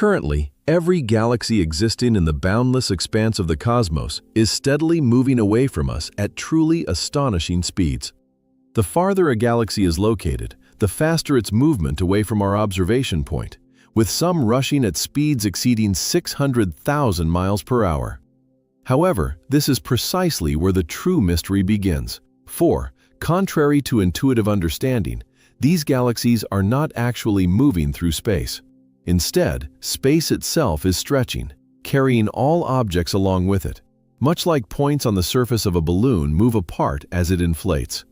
Currently, every galaxy existing in the boundless expanse of the cosmos is steadily moving away from us at truly astonishing speeds. The farther a galaxy is located, the faster its movement away from our observation point, with some rushing at speeds exceeding 600,000 miles per hour. However, this is precisely where the true mystery begins. For, contrary to intuitive understanding, these galaxies are not actually moving through space. Instead, space itself is stretching, carrying all objects along with it, much like points on the surface of a balloon move apart as it inflates.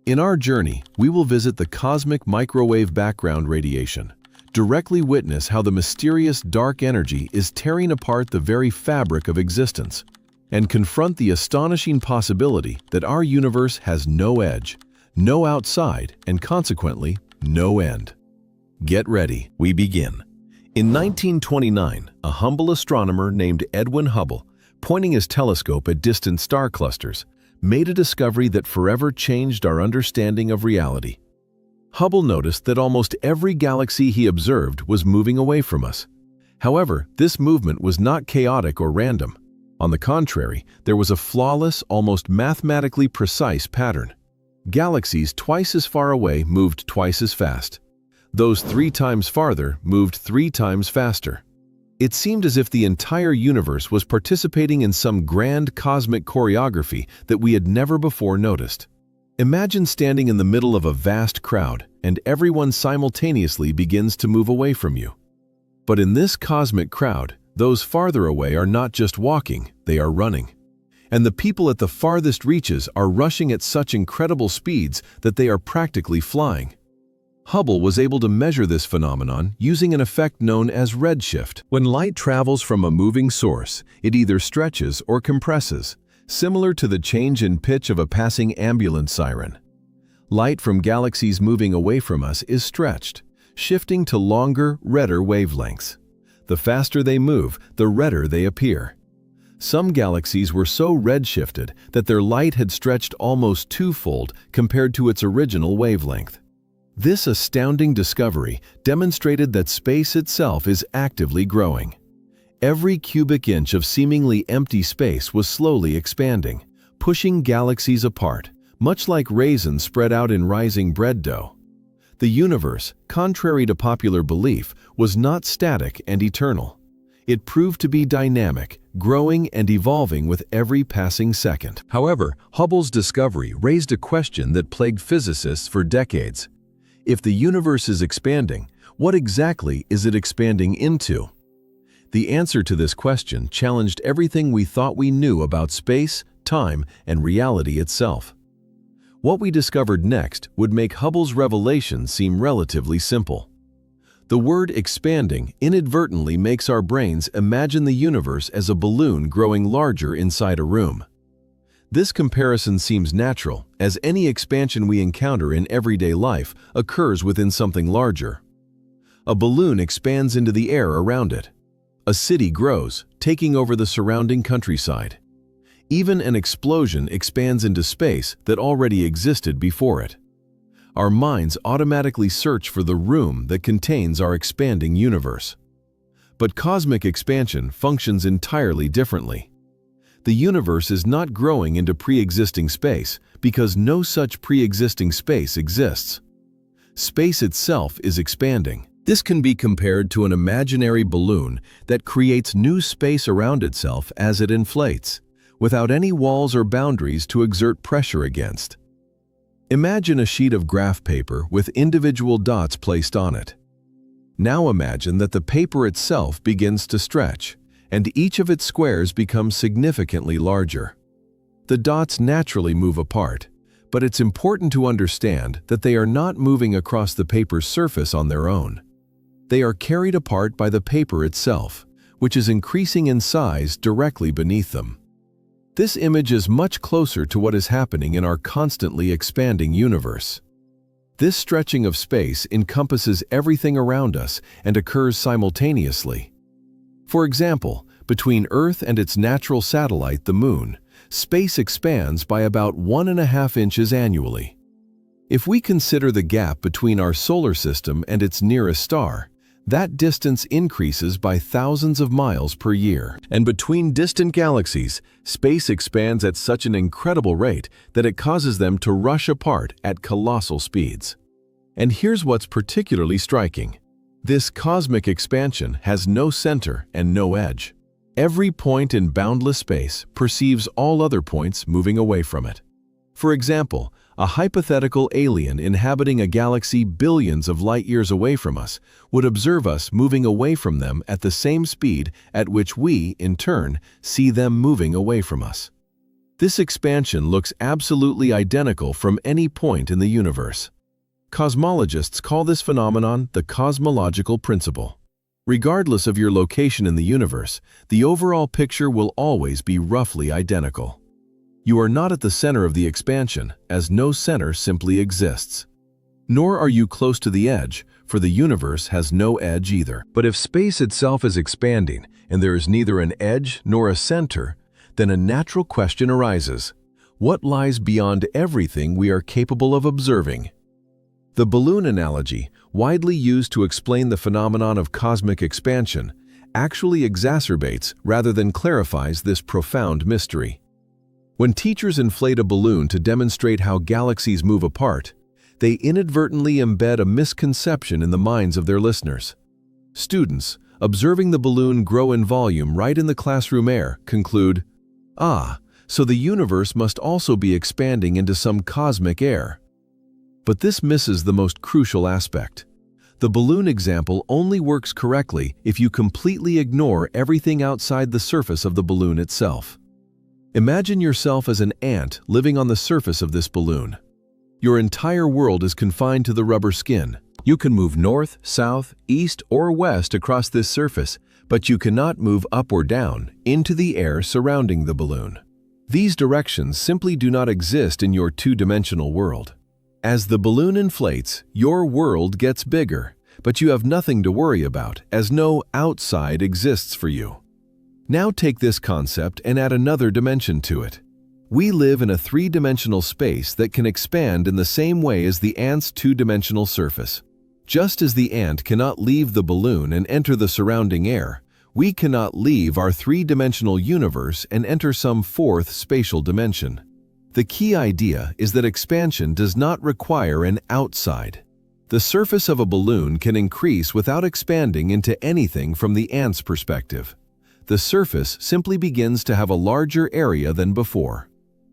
In our journey, we will visit the cosmic microwave background radiation, directly witness how the mysterious dark energy is tearing apart the very fabric of existence, and confront the astonishing possibility that our universe has no edge, no outside, and consequently, no end. Get ready, we begin. In 1929, a humble astronomer named Edwin Hubble, pointing his telescope at distant star clusters, made a discovery that forever changed our understanding of reality. Hubble noticed that almost every galaxy he observed was moving away from us. However, this movement was not chaotic or random. On the contrary, there was a flawless, almost mathematically precise pattern. Galaxies twice as far away moved twice as fast. Those 3 times farther moved 3 times faster. It seemed as if the entire universe was participating in some grand cosmic choreography that we had never before noticed. Imagine standing in the middle of a vast crowd, and everyone simultaneously begins to move away from you. But in this cosmic crowd, those farther away are not just walking, they are running. And the people at the farthest reaches are rushing at such incredible speeds that they are practically flying. Hubble was able to measure this phenomenon using an effect known as redshift. When light travels from a moving source, it either stretches or compresses, similar to the change in pitch of a passing ambulance siren. Light from galaxies moving away from us is stretched, shifting to longer, redder wavelengths. The faster they move, the redder they appear. Some galaxies were so redshifted that their light had stretched almost twofold compared to its original wavelength. This astounding discovery demonstrated that space itself is actively growing. Every cubic inch of seemingly empty space was slowly expanding, pushing galaxies apart, much like raisins spread out in rising bread dough. The universe, contrary to popular belief, was not static and eternal. It proved to be dynamic, growing and evolving with every passing second. However, Hubble's discovery raised a question that plagued physicists for decades. If the universe is expanding, what exactly is it expanding into? The answer to this question challenged everything we thought we knew about space, time, and reality itself. What we discovered next would make Hubble's revelation seem relatively simple. The word expanding inadvertently makes our brains imagine the universe as a balloon growing larger inside a room. This comparison seems natural, as any expansion we encounter in everyday life occurs within something larger. A balloon expands into the air around it. A city grows, taking over the surrounding countryside. Even an explosion expands into space that already existed before it. Our minds automatically search for the room that contains our expanding universe. But cosmic expansion functions entirely differently. The universe is not growing into pre-existing space because no such pre-existing space exists. Space itself is expanding. This can be compared to an imaginary balloon that creates new space around itself as it inflates, without any walls or boundaries to exert pressure against. Imagine a sheet of graph paper with individual dots placed on it. Now imagine that the paper itself begins to stretch, and each of its squares becomes significantly larger. The dots naturally move apart, but it's important to understand that they are not moving across the paper's surface on their own. They are carried apart by the paper itself, which is increasing in size directly beneath them. This image is much closer to what is happening in our constantly expanding universe. This stretching of space encompasses everything around us and occurs simultaneously. For example, between Earth and its natural satellite, the Moon, space expands by about 1.5 inches annually. If we consider the gap between our solar system and its nearest star, That distance increases by thousands of miles per year. And between distant galaxies, space expands at such an incredible rate that it causes them to rush apart at colossal speeds. And here's what's particularly striking. This cosmic expansion has no center and no edge. Every point in boundless space perceives all other points moving away from it. For example, a hypothetical alien inhabiting a galaxy billions of light years away from us would observe us moving away from them at the same speed at which we, in turn, see them moving away from us. This expansion looks absolutely identical from any point in the universe. Cosmologists call this phenomenon the cosmological principle. Regardless of your location in the universe, the overall picture will always be roughly identical. You are not at the center of the expansion, as no center simply exists. Nor are you close to the edge, for the universe has no edge either. But if space itself is expanding, and there is neither an edge nor a center, then a natural question arises. What lies beyond everything we are capable of observing? The balloon analogy, widely used to explain the phenomenon of cosmic expansion, actually exacerbates rather than clarifies this profound mystery. When teachers inflate a balloon to demonstrate how galaxies move apart, they inadvertently embed a misconception in the minds of their listeners. Students, observing the balloon grow in volume right in the classroom air, conclude, "Ah, so the universe must also be expanding into some cosmic air." But this misses the most crucial aspect. The balloon example only works correctly if you completely ignore everything outside the surface of the balloon itself. Imagine yourself as an ant living on the surface of this balloon. Your entire world is confined to the rubber skin. You can move north, south, east, or west across this surface, but you cannot move up or down into the air surrounding the balloon. These directions simply do not exist in your two-dimensional world. As the balloon inflates, your world gets bigger, but you have nothing to worry about, as no outside exists for you. Now take this concept and add another dimension to it. We live in a three-dimensional space that can expand in the same way as the ant's two-dimensional surface. Just as the ant cannot leave the balloon and enter the surrounding air, we cannot leave our three-dimensional universe and enter some fourth spatial dimension. The key idea is that expansion does not require an outside. The surface of a balloon can increase without expanding into anything from the ant's perspective. The surface simply begins to have a larger area than before.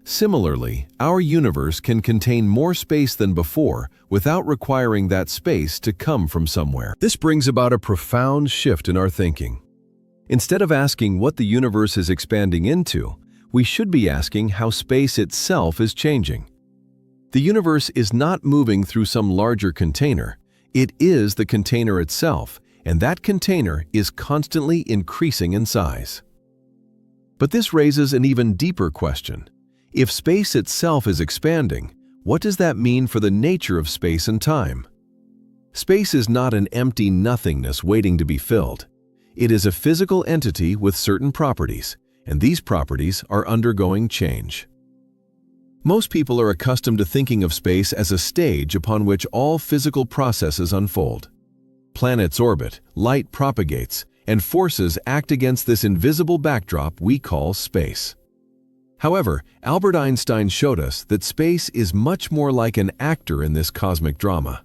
Similarly, our universe can contain more space than before without requiring that space to come from somewhere. This brings about a profound shift in our thinking. Instead of asking what the universe is expanding into, we should be asking how space itself is changing. The universe is not moving through some larger container. It is the container itself, and that container is constantly increasing in size. But this raises an even deeper question. If space itself is expanding, what does that mean for the nature of space and time? Space is not an empty nothingness waiting to be filled. It is a physical entity with certain properties, and these properties are undergoing change. Most people are accustomed to thinking of space as a stage upon which all physical processes unfold. Planets orbit, light propagates, and forces act against this invisible backdrop we call space. However, Albert Einstein showed us that space is much more like an actor in this cosmic drama.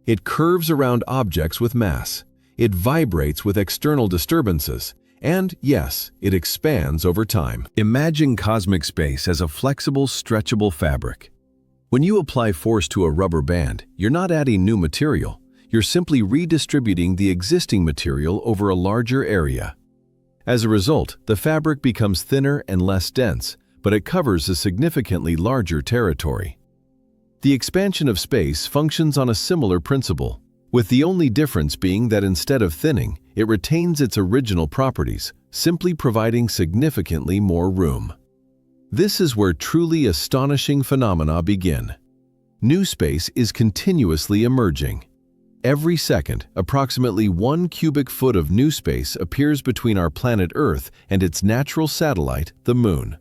It curves around objects with mass, it vibrates with external disturbances, and yes, it expands over time. Imagine cosmic space as a flexible, stretchable fabric. When you apply force to a rubber band, you're not adding new material. You're simply redistributing the existing material over a larger area. As a result, the fabric becomes thinner and less dense, but it covers a significantly larger territory. The expansion of space functions on a similar principle, with the only difference being that instead of thinning, it retains its original properties, simply providing significantly more room. This is where truly astonishing phenomena begin. New space is continuously emerging. Every second, approximately 1 cubic foot of new space appears between our planet Earth and its natural satellite, the Moon.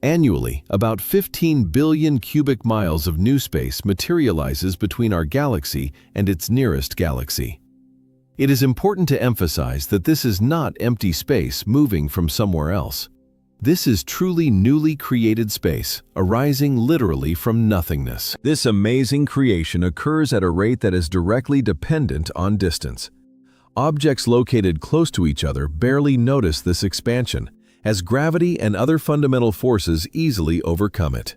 Annually, about 15 billion cubic miles of new space materializes between our galaxy and its nearest galaxy. It is important to emphasize that this is not empty space moving from somewhere else. This is truly newly created space, arising literally from nothingness. This amazing creation occurs at a rate that is directly dependent on distance. Objects located close to each other barely notice this expansion, as gravity and other fundamental forces easily overcome it.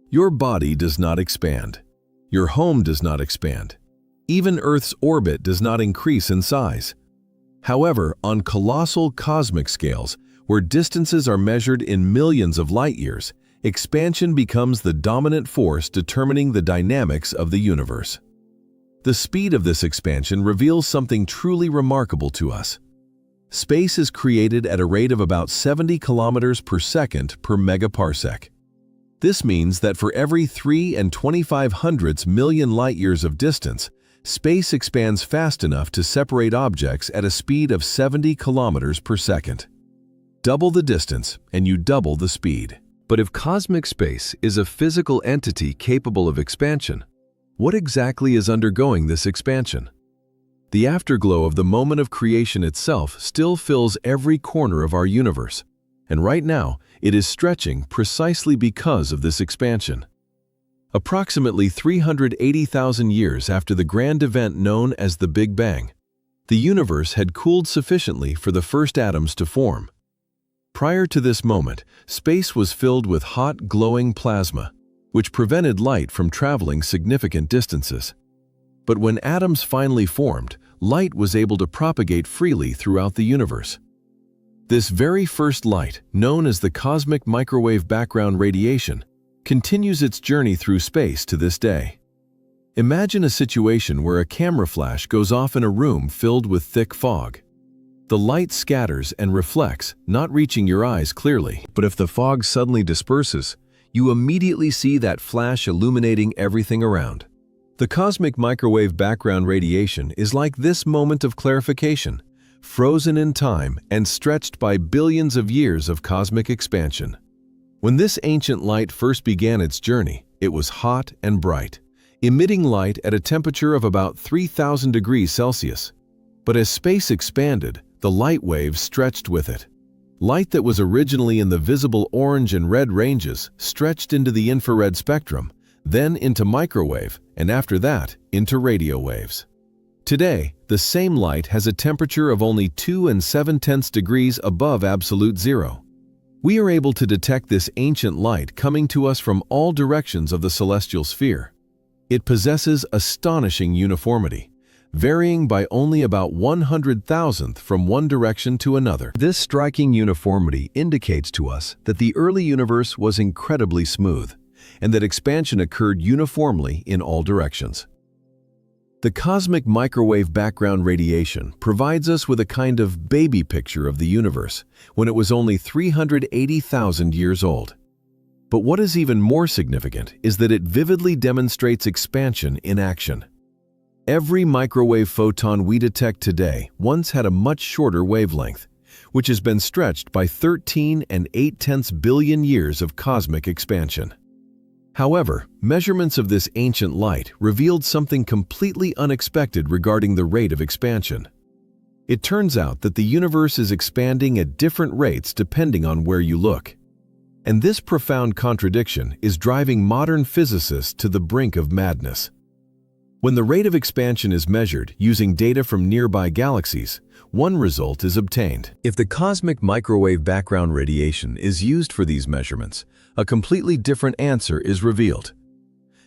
Your body does not expand. Your home does not expand. Even Earth's orbit does not increase in size. However, on colossal cosmic scales, where distances are measured in millions of light-years, expansion becomes the dominant force determining the dynamics of the universe. The speed of this expansion reveals something truly remarkable to us. Space is created at a rate of about 70 kilometers per second per megaparsec. This means that for every 3.25 million light-years of distance, space expands fast enough to separate objects at a speed of 70 kilometers per second. Double the distance, and you double the speed. But if cosmic space is a physical entity capable of expansion, what exactly is undergoing this expansion? The afterglow of the moment of creation itself still fills every corner of our universe, and right now it is stretching precisely because of this expansion. Approximately 380,000 years after the grand event known as the Big Bang, the universe had cooled sufficiently for the first atoms to form. Prior to this moment, space was filled with hot, glowing plasma, which prevented light from traveling significant distances. But when atoms finally formed, light was able to propagate freely throughout the universe. This very first light, known as the cosmic microwave background radiation, continues its journey through space to this day. Imagine a situation where a camera flash goes off in a room filled with thick fog. The light scatters and reflects, not reaching your eyes clearly. But if the fog suddenly disperses, you immediately see that flash illuminating everything around. The cosmic microwave background radiation is like this moment of clarification, frozen in time and stretched by billions of years of cosmic expansion. When this ancient light first began its journey, it was hot and bright, emitting light at a temperature of about 3,000 degrees Celsius. But as space expanded, the light waves stretched with it. Light that was originally in the visible orange and red ranges stretched into the infrared spectrum, then into microwave, and after that, into radio waves. Today, the same light has a temperature of only 2.7 degrees above absolute zero. We are able to detect this ancient light coming to us from all directions of the celestial sphere. It possesses astonishing uniformity, varying by only about 100,000th from one direction to another. This striking uniformity indicates to us that the early universe was incredibly smooth, and that expansion occurred uniformly in all directions. The cosmic microwave background radiation provides us with a kind of baby picture of the universe when it was only 380,000 years old. But what is even more significant is that it vividly demonstrates expansion in action. Every microwave photon we detect today once had a much shorter wavelength, which has been stretched by 13.8 billion years of cosmic expansion. However, measurements of this ancient light revealed something completely unexpected regarding the rate of expansion. It turns out that the universe is expanding at different rates depending on where you look. And this profound contradiction is driving modern physicists to the brink of madness. When the rate of expansion is measured using data from nearby galaxies, one result is obtained. If the cosmic microwave background radiation is used for these measurements, a completely different answer is revealed.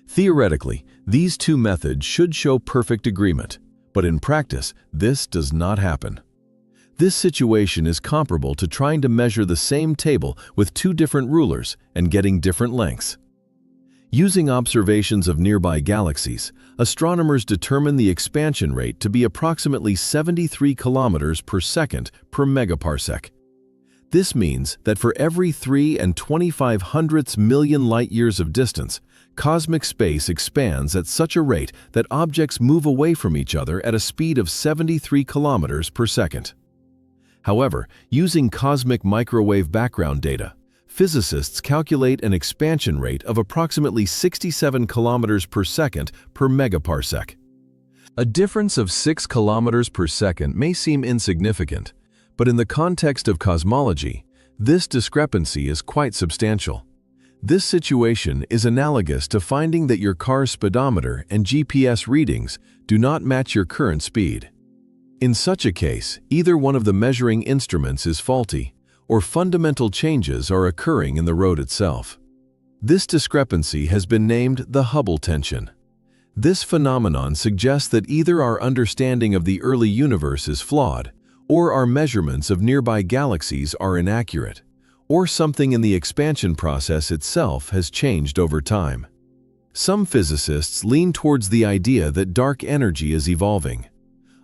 Theoretically, these two methods should show perfect agreement, but in practice, this does not happen. This situation is comparable to trying to measure the same table with two different rulers and getting different lengths. Using observations of nearby galaxies, astronomers determine the expansion rate to be approximately 73 kilometers per second per megaparsec. This means that for every 3.25 million light-years of distance, cosmic space expands at such a rate that objects move away from each other at a speed of 73 kilometers per second. However, using cosmic microwave background data, physicists calculate an expansion rate of approximately 67 kilometers per second per megaparsec. A difference of 6 kilometers per second may seem insignificant, but in the context of cosmology, this discrepancy is quite substantial. This situation is analogous to finding that your car's speedometer and GPS readings do not match your current speed. In such a case, either one of the measuring instruments is faulty, or fundamental changes are occurring in the road itself. This discrepancy has been named the Hubble tension. This phenomenon suggests that either our understanding of the early universe is flawed, or our measurements of nearby galaxies are inaccurate, or something in the expansion process itself has changed over time. Some physicists lean towards the idea that dark energy is evolving.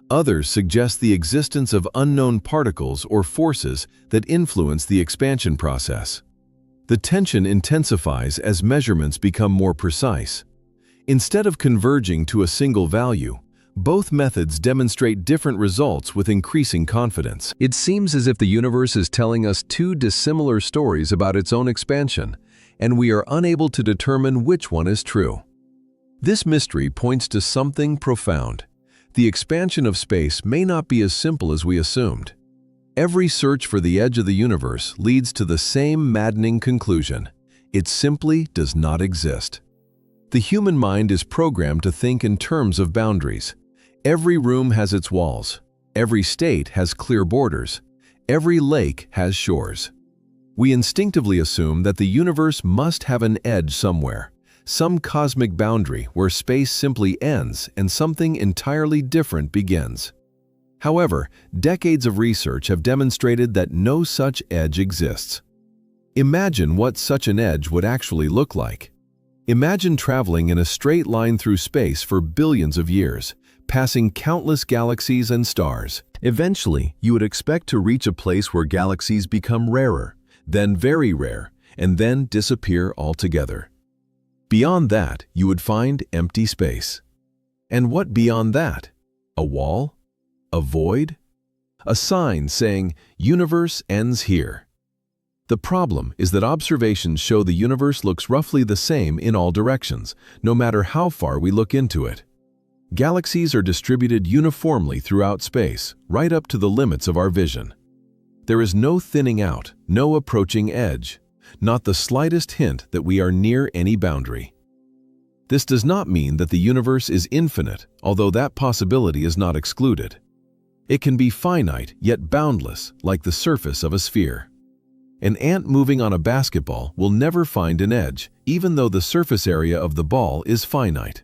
Others suggest the existence of unknown particles or forces that influence the expansion process. The tension intensifies as measurements become more precise. Instead of converging to a single value, both methods demonstrate different results with increasing confidence. It seems as if the universe is telling us two dissimilar stories about its own expansion, and we are unable to determine which one is true. This mystery points to something profound. The expansion of space may not be as simple as we assumed. Every search for the edge of the universe leads to the same maddening conclusion: it simply does not exist. The human mind is programmed to think in terms of boundaries. Every room has its walls. Every state has clear borders. Every lake has shores. We instinctively assume that the universe must have an edge somewhere, some cosmic boundary where space simply ends and something entirely different begins. However, decades of research have demonstrated that no such edge exists. Imagine what such an edge would actually look like. Imagine traveling in a straight line through space for billions of years, passing countless galaxies and stars. Eventually, you would expect to reach a place where galaxies become rarer, then very rare, and then disappear altogether. Beyond that, you would find empty space. And what beyond that? A wall? A void? A sign saying, "Universe ends here." The problem is that observations show the universe looks roughly the same in all directions, no matter how far we look into it. Galaxies are distributed uniformly throughout space, right up to the limits of our vision. There is no thinning out, no approaching edge, not the slightest hint that we are near any boundary. This does not mean that the universe is infinite, although that possibility is not excluded. It can be finite yet boundless, like the surface of a sphere. An ant moving on a basketball will never find an edge, even though the surface area of the ball is finite.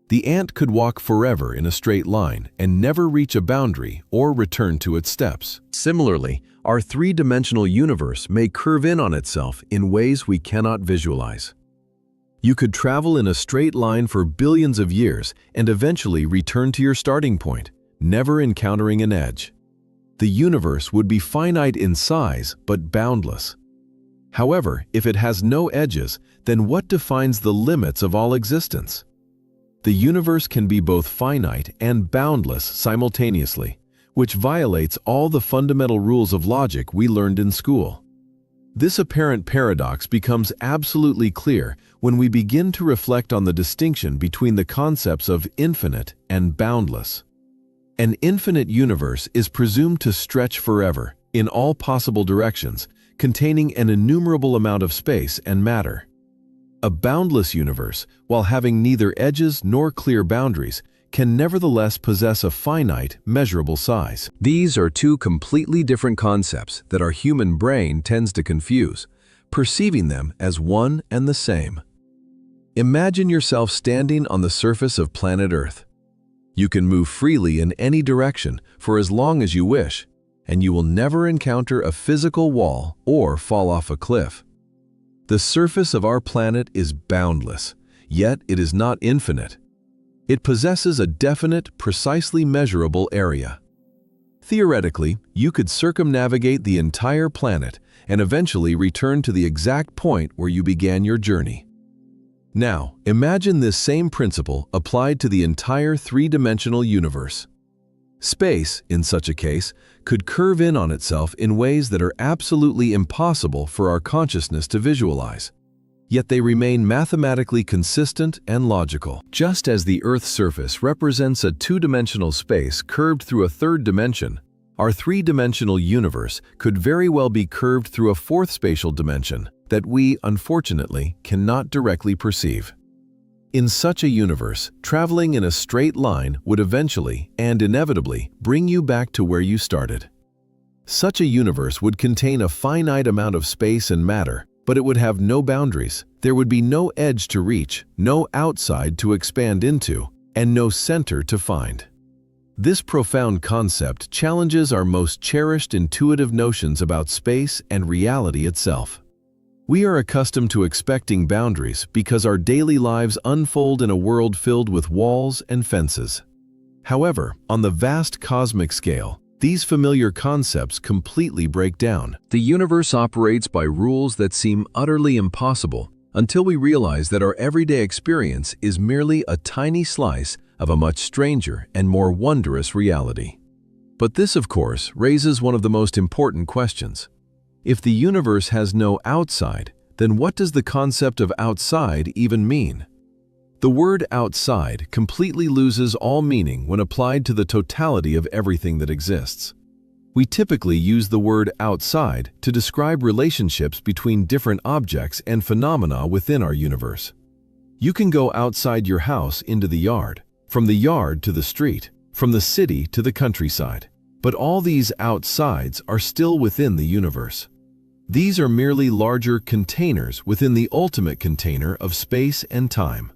The ant could walk forever in a straight line and never reach a boundary or return to its steps. Similarly, our three-dimensional universe may curve in on itself in ways we cannot visualize. You could travel in a straight line for billions of years and eventually return to your starting point, never encountering an edge. The universe would be finite in size but boundless. However, if it has no edges, then what defines the limits of all existence? The universe can be both finite and boundless simultaneously, which violates all the fundamental rules of logic we learned in school. This apparent paradox becomes absolutely clear when we begin to reflect on the distinction between the concepts of infinite and boundless. An infinite universe is presumed to stretch forever, in all possible directions, containing an innumerable amount of space and matter. A boundless universe, while having neither edges nor clear boundaries, can nevertheless possess a finite, measurable size. These are two completely different concepts that our human brain tends to confuse, perceiving them as one and the same. Imagine yourself standing on the surface of planet Earth. You can move freely in any direction for as long as you wish, and you will never encounter a physical wall or fall off a cliff. The surface of our planet is boundless, yet it is not infinite. It possesses a definite, precisely measurable area. Theoretically, you could circumnavigate the entire planet and eventually return to the exact point where you began your journey. Now, imagine this same principle applied to the entire three-dimensional universe. Space, in such a case, could curve in on itself in ways that are absolutely impossible for our consciousness to visualize. Yet they remain mathematically consistent and logical. Just as the Earth's surface represents a two-dimensional space curved through a third dimension, our three-dimensional universe could very well be curved through a fourth spatial dimension that we, unfortunately, cannot directly perceive. In such a universe, traveling in a straight line would eventually and inevitably bring you back to where you started. Such a universe would contain a finite amount of space and matter, but it would have no boundaries. There would be no edge to reach, no outside to expand into, and no center to find. This profound concept challenges our most cherished intuitive notions about space and reality itself. We are accustomed to expecting boundaries because our daily lives unfold in a world filled with walls and fences. However, on the vast cosmic scale, these familiar concepts completely break down. The universe operates by rules that seem utterly impossible until we realize that our everyday experience is merely a tiny slice of a much stranger and more wondrous reality. But this, of course, raises one of the most important questions. If the universe has no outside, then what does the concept of outside even mean? The word outside completely loses all meaning when applied to the totality of everything that exists. We typically use the word outside to describe relationships between different objects and phenomena within our universe. You can go outside your house into the yard, from the yard to the street, from the city to the countryside. But all these outsides are still within the universe. These are merely larger containers within the ultimate container of space and time.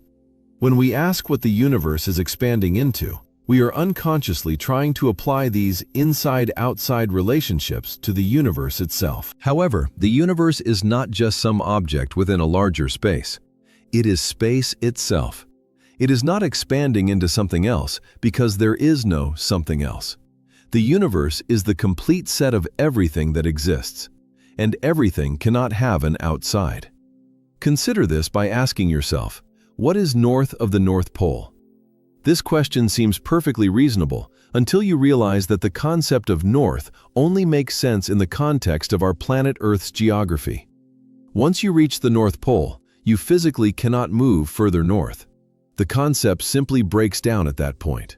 When we ask what the universe is expanding into, we are unconsciously trying to apply these inside-outside relationships to the universe itself. However, the universe is not just some object within a larger space. It is space itself. It is not expanding into something else because there is no something else. The universe is the complete set of everything that exists, and everything cannot have an outside. Consider this by asking yourself, what is north of the North Pole? This question seems perfectly reasonable until you realize that the concept of north only makes sense in the context of our planet Earth's geography. Once you reach the North Pole, you physically cannot move further north. The concept simply breaks down at that point.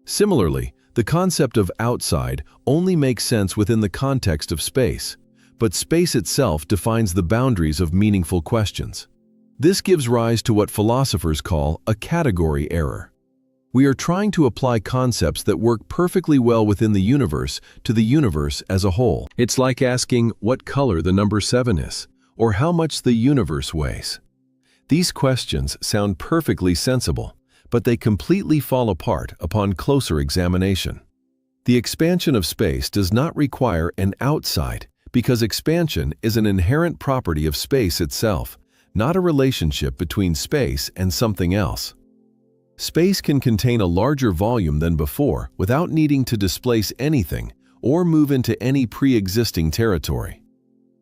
Similarly, the concept of outside only makes sense within the context of space, but space itself defines the boundaries of meaningful questions. This gives rise to what philosophers call a category error. We are trying to apply concepts that work perfectly well within the universe to the universe as a whole. It's like asking what color the number 7 is, or how much the universe weighs. These questions sound perfectly sensible, but they completely fall apart upon closer examination. The expansion of space does not require an outside because expansion is an inherent property of space itself, not a relationship between space and something else. Space can contain a larger volume than before without needing to displace anything or move into any pre-existing territory.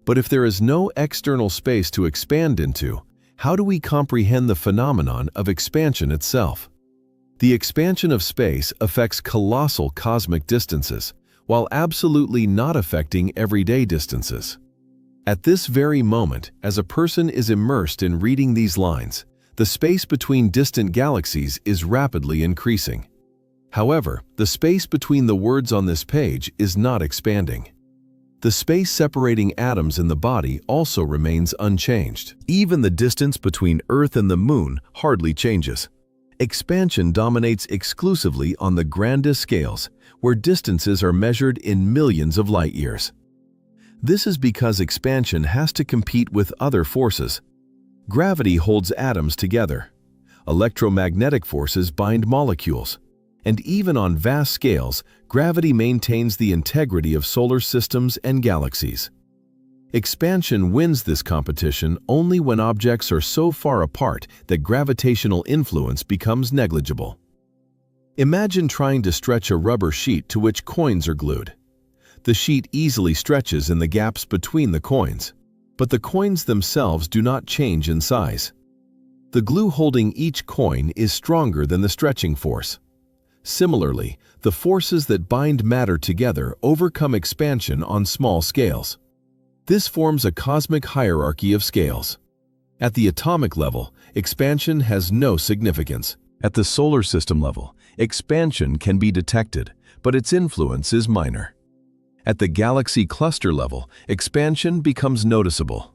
But if there is no external space to expand into, how do we comprehend the phenomenon of expansion itself? The expansion of space affects colossal cosmic distances, while absolutely not affecting everyday distances. At this very moment, as a person is immersed in reading these lines, the space between distant galaxies is rapidly increasing. However, the space between the words on this page is not expanding. The space separating atoms in the body also remains unchanged. Even the distance between Earth and the Moon hardly changes. Expansion dominates exclusively on the grandest scales, where distances are measured in millions of light years. This is because expansion has to compete with other forces. Gravity holds atoms together. Electromagnetic forces bind molecules. And even on vast scales, gravity maintains the integrity of solar systems and galaxies. Expansion wins this competition only when objects are so far apart that gravitational influence becomes negligible. Imagine trying to stretch a rubber sheet to which coins are glued. The sheet easily stretches in the gaps between the coins, but the coins themselves do not change in size. The glue holding each coin is stronger than the stretching force. Similarly, the forces that bind matter together overcome expansion on small scales. This forms a cosmic hierarchy of scales. At the atomic level, expansion has no significance. At the solar system level, expansion can be detected, but its influence is minor. At the galaxy cluster level, expansion becomes noticeable.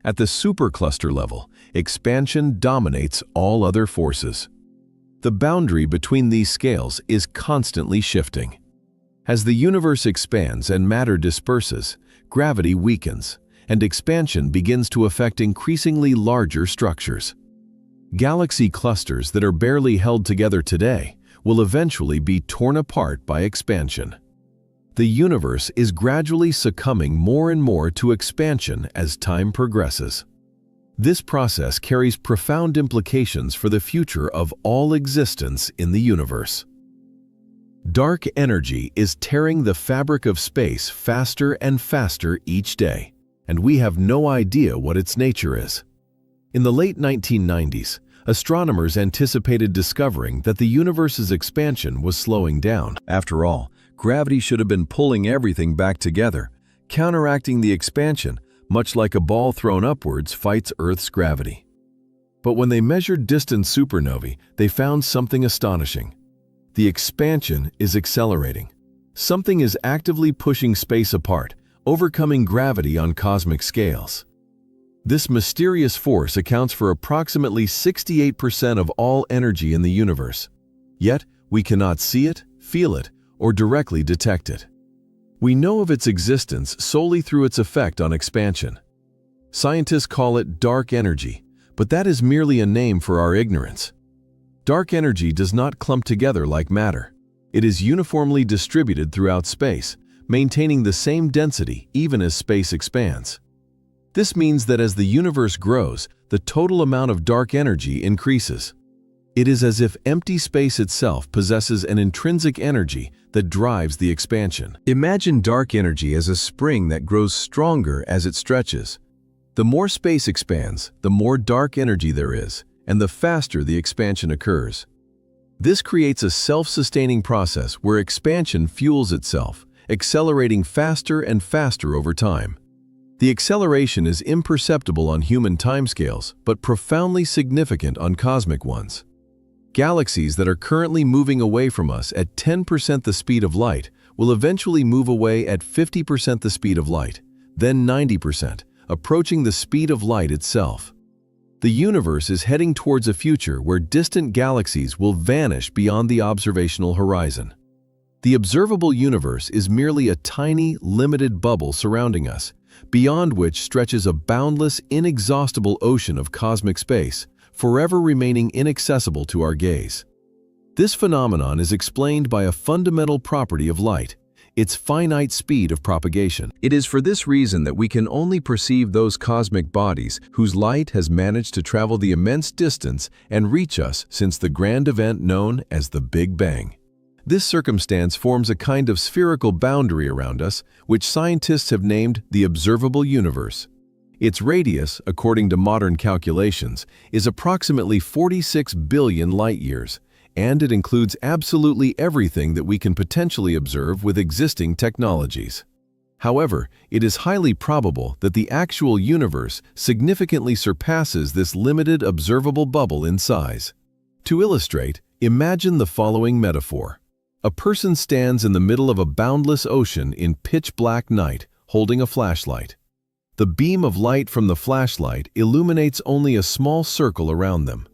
At the supercluster level, expansion dominates all other forces. The boundary between these scales is constantly shifting. As the universe expands and matter disperses, gravity weakens, and expansion begins to affect increasingly larger structures. Galaxy clusters that are barely held together today will eventually be torn apart by expansion. The universe is gradually succumbing more and more to expansion as time progresses. This process carries profound implications for the future of all existence in the universe. Dark energy is tearing the fabric of space faster and faster each day, and we have no idea what its nature is. In the late 1990s, astronomers anticipated discovering that the universe's expansion was slowing down. After all, gravity should have been pulling everything back together, counteracting the expansion, much like a ball thrown upwards fights Earth's gravity. But when they measured distant supernovae, they found something astonishing. The expansion is accelerating. Something is actively pushing space apart, overcoming gravity on cosmic scales. This mysterious force accounts for approximately 68% of all energy in the universe. Yet, we cannot see it, feel it, or directly detect it. We know of its existence solely through its effect on expansion. Scientists call it dark energy, but that is merely a name for our ignorance. Dark energy does not clump together like matter. It is uniformly distributed throughout space, maintaining the same density even as space expands. This means that as the universe grows, the total amount of dark energy increases. It is as if empty space itself possesses an intrinsic energy that drives the expansion. Imagine dark energy as a spring that grows stronger as it stretches. The more space expands, the more dark energy there is, and the faster the expansion occurs. This creates a self-sustaining process where expansion fuels itself, accelerating faster and faster over time. The acceleration is imperceptible on human timescales, but profoundly significant on cosmic ones. Galaxies that are currently moving away from us at 10% the speed of light will eventually move away at 50% the speed of light, then 90%, approaching the speed of light itself. The universe is heading towards a future where distant galaxies will vanish beyond the observational horizon. The observable universe is merely a tiny, limited bubble surrounding us, beyond which stretches a boundless, inexhaustible ocean of cosmic space, forever remaining inaccessible to our gaze. This phenomenon is explained by a fundamental property of light, its finite speed of propagation. It is for this reason that we can only perceive those cosmic bodies whose light has managed to travel the immense distance and reach us since the grand event known as the Big Bang. This circumstance forms a kind of spherical boundary around us, which scientists have named the observable universe. Its radius, according to modern calculations, is approximately 46 billion light-years, and it includes absolutely everything that we can potentially observe with existing technologies. However, it is highly probable that the actual universe significantly surpasses this limited observable bubble in size. To illustrate, imagine the following metaphor. A person stands in the middle of a boundless ocean in pitch-black night, holding a flashlight. The beam of light from the flashlight illuminates only a small circle around them.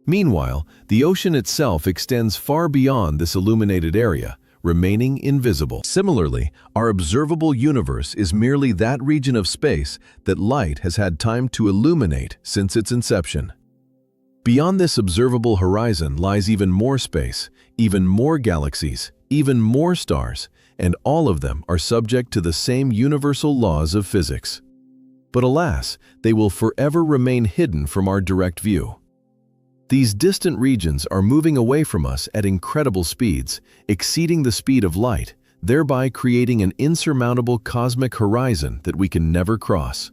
Meanwhile, the ocean itself extends far beyond this illuminated area, remaining invisible. Similarly, our observable universe is merely that region of space that light has had time to illuminate since its inception. Beyond this observable horizon lies even more space, even more galaxies, even more stars, and all of them are subject to the same universal laws of physics. But alas, they will forever remain hidden from our direct view. These distant regions are moving away from us at incredible speeds, exceeding the speed of light, thereby creating an insurmountable cosmic horizon that we can never cross.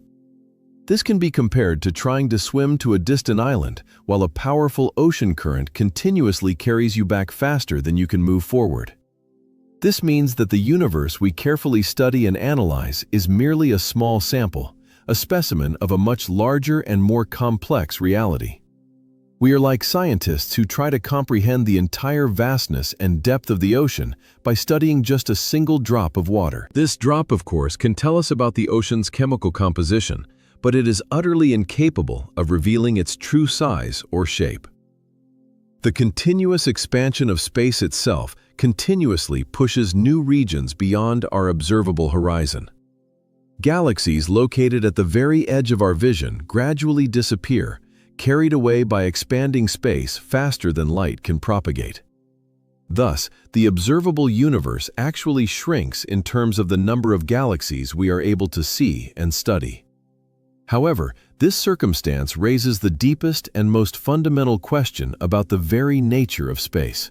This can be compared to trying to swim to a distant island while a powerful ocean current continuously carries you back faster than you can move forward. This means that the universe we carefully study and analyze is merely a small sample, a specimen of a much larger and more complex reality. We are like scientists who try to comprehend the entire vastness and depth of the ocean by studying just a single drop of water. This drop, of course, can tell us about the ocean's chemical composition, but it is utterly incapable of revealing its true size or shape. The continuous expansion of space itself continuously pushes new regions beyond our observable horizon. Galaxies located at the very edge of our vision gradually disappear, carried away by expanding space faster than light can propagate. Thus, the observable universe actually shrinks in terms of the number of galaxies we are able to see and study. However, this circumstance raises the deepest and most fundamental question about the very nature of space.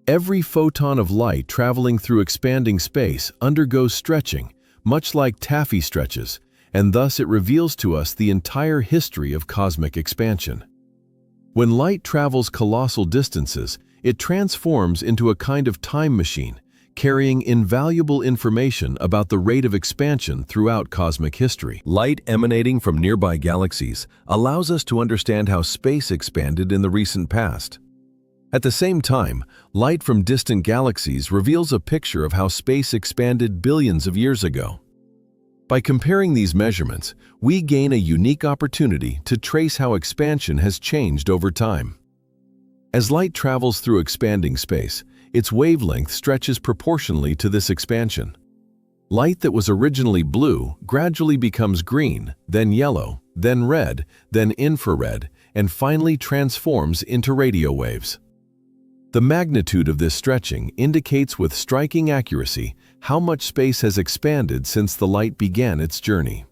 Every photon of light traveling through expanding space undergoes stretching, much like taffy stretches, and thus it reveals to us the entire history of cosmic expansion. When light travels colossal distances, it transforms into a kind of time machine, carrying invaluable information about the rate of expansion throughout cosmic history. Light emanating from nearby galaxies allows us to understand how space expanded in the recent past. At the same time, light from distant galaxies reveals a picture of how space expanded billions of years ago. By comparing these measurements, we gain a unique opportunity to trace how expansion has changed over time. As light travels through expanding space, its wavelength stretches proportionally to this expansion. Light that was originally blue gradually becomes green, then yellow, then red, then infrared, and finally transforms into radio waves. The magnitude of this stretching indicates with striking accuracy how much space has expanded since the light began its journey.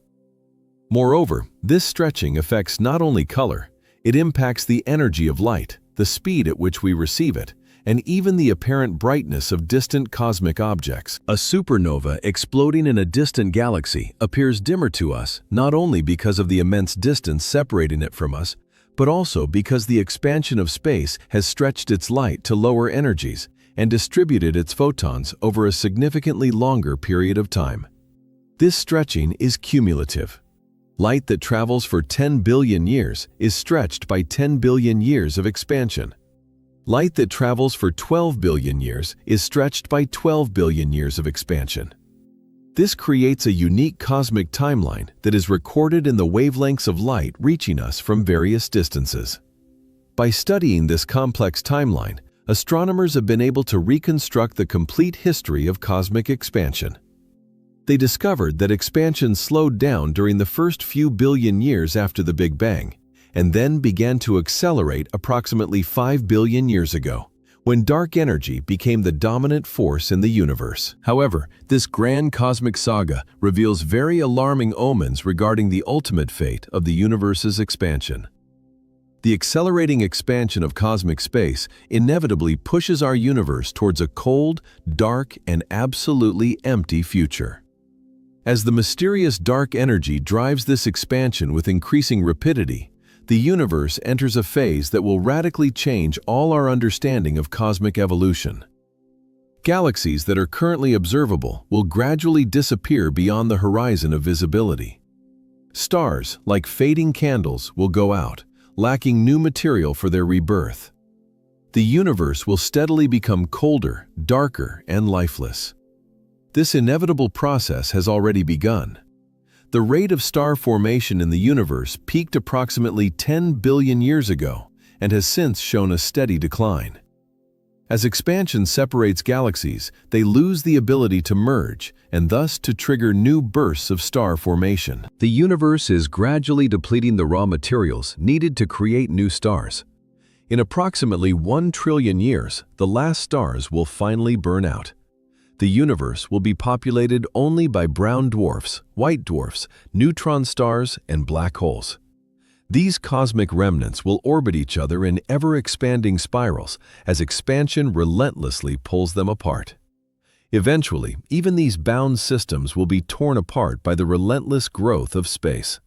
Moreover, this stretching affects not only color, it impacts the energy of light, the speed at which we receive it, and even the apparent brightness of distant cosmic objects. A supernova exploding in a distant galaxy appears dimmer to us not only because of the immense distance separating it from us, but also because the expansion of space has stretched its light to lower energies and distributed its photons over a significantly longer period of time. This stretching is cumulative. Light that travels for 10 billion years is stretched by 10 billion years of expansion. Light that travels for 12 billion years is stretched by 12 billion years of expansion. This creates a unique cosmic timeline that is recorded in the wavelengths of light reaching us from various distances. By studying this complex timeline, astronomers have been able to reconstruct the complete history of cosmic expansion. They discovered that expansion slowed down during the first few billion years after the Big Bang, and then began to accelerate approximately 5 billion years ago, when dark energy became the dominant force in the universe. However, this grand cosmic saga reveals very alarming omens regarding the ultimate fate of the universe's expansion. The accelerating expansion of cosmic space inevitably pushes our universe towards a cold, dark, and absolutely empty future. As the mysterious dark energy drives this expansion with increasing rapidity, the universe enters a phase that will radically change all our understanding of cosmic evolution. Galaxies that are currently observable will gradually disappear beyond the horizon of visibility. Stars, like fading candles, will go out, lacking new material for their rebirth. The universe will steadily become colder, darker, and lifeless. This inevitable process has already begun. The rate of star formation in the universe peaked approximately 10 billion years ago and has since shown a steady decline. As expansion separates galaxies, they lose the ability to merge and thus to trigger new bursts of star formation. The universe is gradually depleting the raw materials needed to create new stars. In approximately 1 trillion years, the last stars will finally burn out. The universe will be populated only by brown dwarfs, white dwarfs, neutron stars, and black holes. These cosmic remnants will orbit each other in ever-expanding spirals as expansion relentlessly pulls them apart. Eventually, even these bound systems will be torn apart by the relentless growth of space.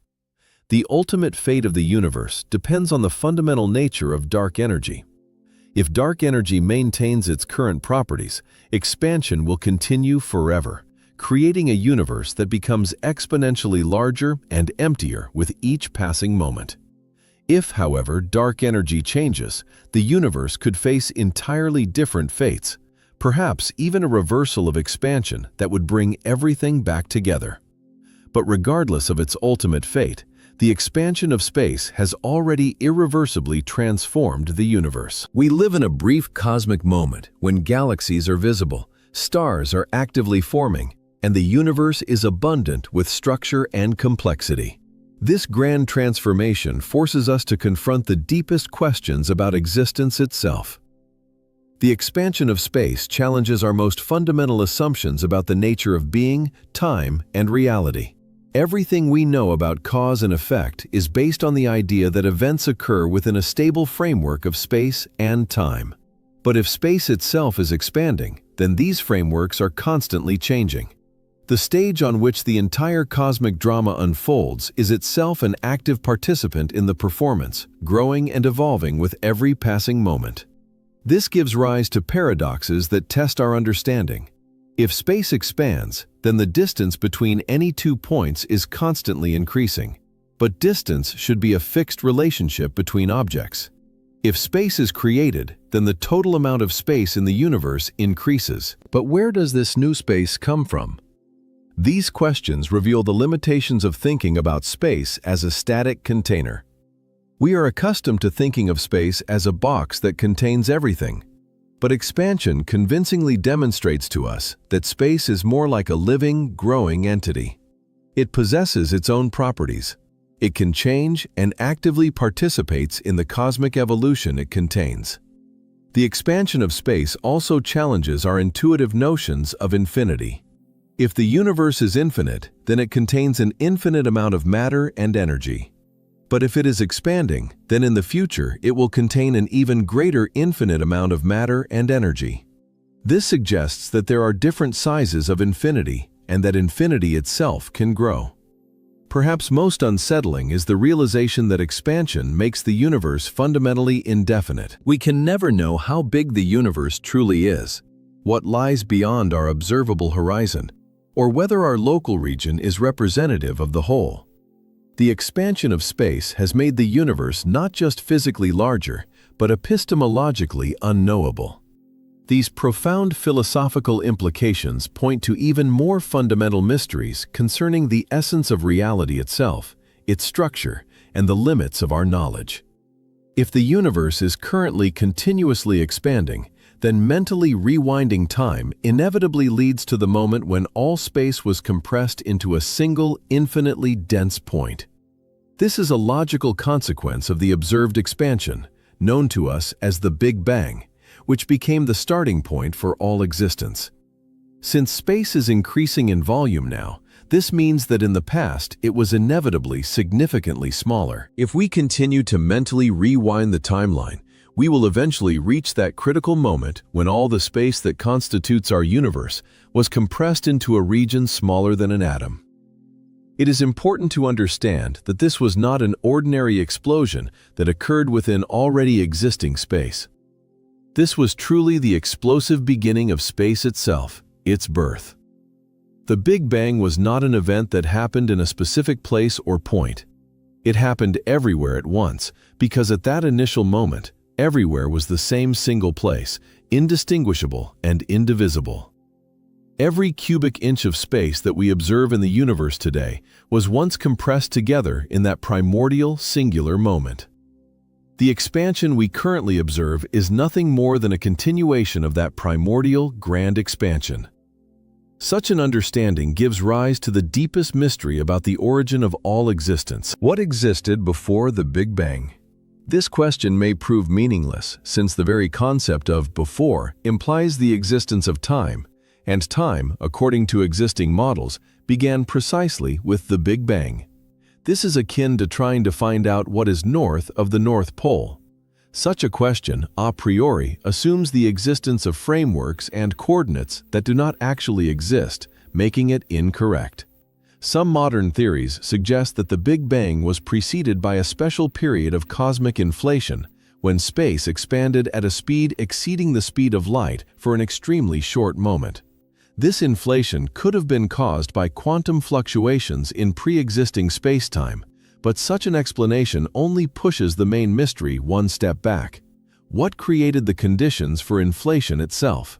The ultimate fate of the universe depends on the fundamental nature of dark energy. If dark energy maintains its current properties, expansion will continue forever, creating a universe that becomes exponentially larger and emptier with each passing moment. If, however, dark energy changes, the universe could face entirely different fates, perhaps even a reversal of expansion that would bring everything back together. But regardless of its ultimate fate, the expansion of space has already irreversibly transformed the universe. We live in a brief cosmic moment when galaxies are visible, stars are actively forming, and the universe is abundant with structure and complexity. This grand transformation forces us to confront the deepest questions about existence itself. The expansion of space challenges our most fundamental assumptions about the nature of being, time, and reality. Everything we know about cause and effect is based on the idea that events occur within a stable framework of space and time. But if space itself is expanding, then these frameworks are constantly changing. The stage on which the entire cosmic drama unfolds is itself an active participant in the performance, growing and evolving with every passing moment. This gives rise to paradoxes that test our understanding. If space expands, then the distance between any 2 points is constantly increasing. But distance should be a fixed relationship between objects. If space is created, then the total amount of space in the universe increases. But where does this new space come from? These questions reveal the limitations of thinking about space as a static container. We are accustomed to thinking of space as a box that contains everything. But expansion convincingly demonstrates to us that space is more like a living, growing entity. It possesses its own properties. It can change and actively participates in the cosmic evolution it contains. The expansion of space also challenges our intuitive notions of infinity. If the universe is infinite, then it contains an infinite amount of matter and energy. But if it is expanding, then in the future it will contain an even greater infinite amount of matter and energy. This suggests that there are different sizes of infinity, and that infinity itself can grow. Perhaps most unsettling is the realization that expansion makes the universe fundamentally indefinite. We can never know how big the universe truly is, what lies beyond our observable horizon, or whether our local region is representative of the whole. The expansion of space has made the universe not just physically larger, but epistemologically unknowable. These profound philosophical implications point to even more fundamental mysteries concerning the essence of reality itself, its structure, and the limits of our knowledge. If the universe is currently continuously expanding, then mentally rewinding time inevitably leads to the moment when all space was compressed into a single, infinitely dense point. This is a logical consequence of the observed expansion, known to us as the Big Bang, which became the starting point for all existence. Since space is increasing in volume now, this means that in the past it was inevitably significantly smaller. If we continue to mentally rewind the timeline, we will eventually reach that critical moment when all the space that constitutes our universe was compressed into a region smaller than an atom. It is important to understand that this was not an ordinary explosion that occurred within already existing space. This was truly the explosive beginning of space itself, its birth. The Big Bang was not an event that happened in a specific place or point. It happened everywhere at once, because at that initial moment, everywhere was the same single place, indistinguishable and indivisible. Every cubic inch of space that we observe in the universe today was once compressed together in that primordial, singular moment. The expansion we currently observe is nothing more than a continuation of that primordial, grand expansion. Such an understanding gives rise to the deepest mystery about the origin of all existence. What existed before the Big Bang? This question may prove meaningless, since the very concept of before implies the existence of time, and time, according to existing models, began precisely with the Big Bang. This is akin to trying to find out what is north of the North Pole. Such a question, a priori, assumes the existence of frameworks and coordinates that do not actually exist, making it incorrect. Some modern theories suggest that the Big Bang was preceded by a special period of cosmic inflation, when space expanded at a speed exceeding the speed of light for an extremely short moment. This inflation could have been caused by quantum fluctuations in pre-existing spacetime, but such an explanation only pushes the main mystery one step back. What created the conditions for inflation itself?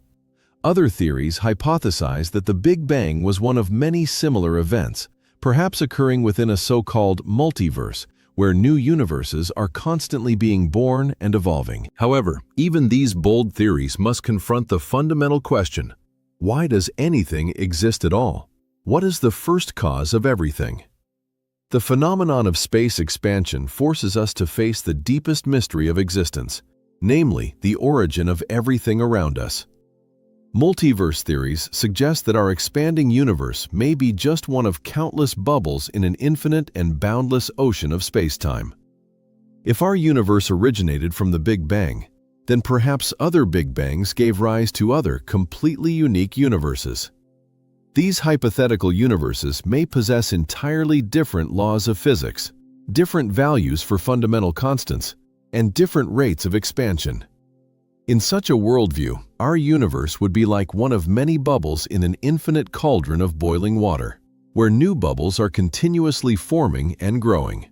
Other theories hypothesize that the Big Bang was one of many similar events, perhaps occurring within a so-called multiverse, where new universes are constantly being born and evolving. However, even these bold theories must confront the fundamental question: why does anything exist at all? What is the first cause of everything? The phenomenon of space expansion forces us to face the deepest mystery of existence, namely the origin of everything around us. Multiverse theories suggest that our expanding universe may be just one of countless bubbles in an infinite and boundless ocean of spacetime. If our universe originated from the Big Bang, then perhaps other Big Bangs gave rise to other completely unique universes. These hypothetical universes may possess entirely different laws of physics, different values for fundamental constants, and different rates of expansion. In such a worldview, our universe would be like one of many bubbles in an infinite cauldron of boiling water, where new bubbles are continuously forming and growing.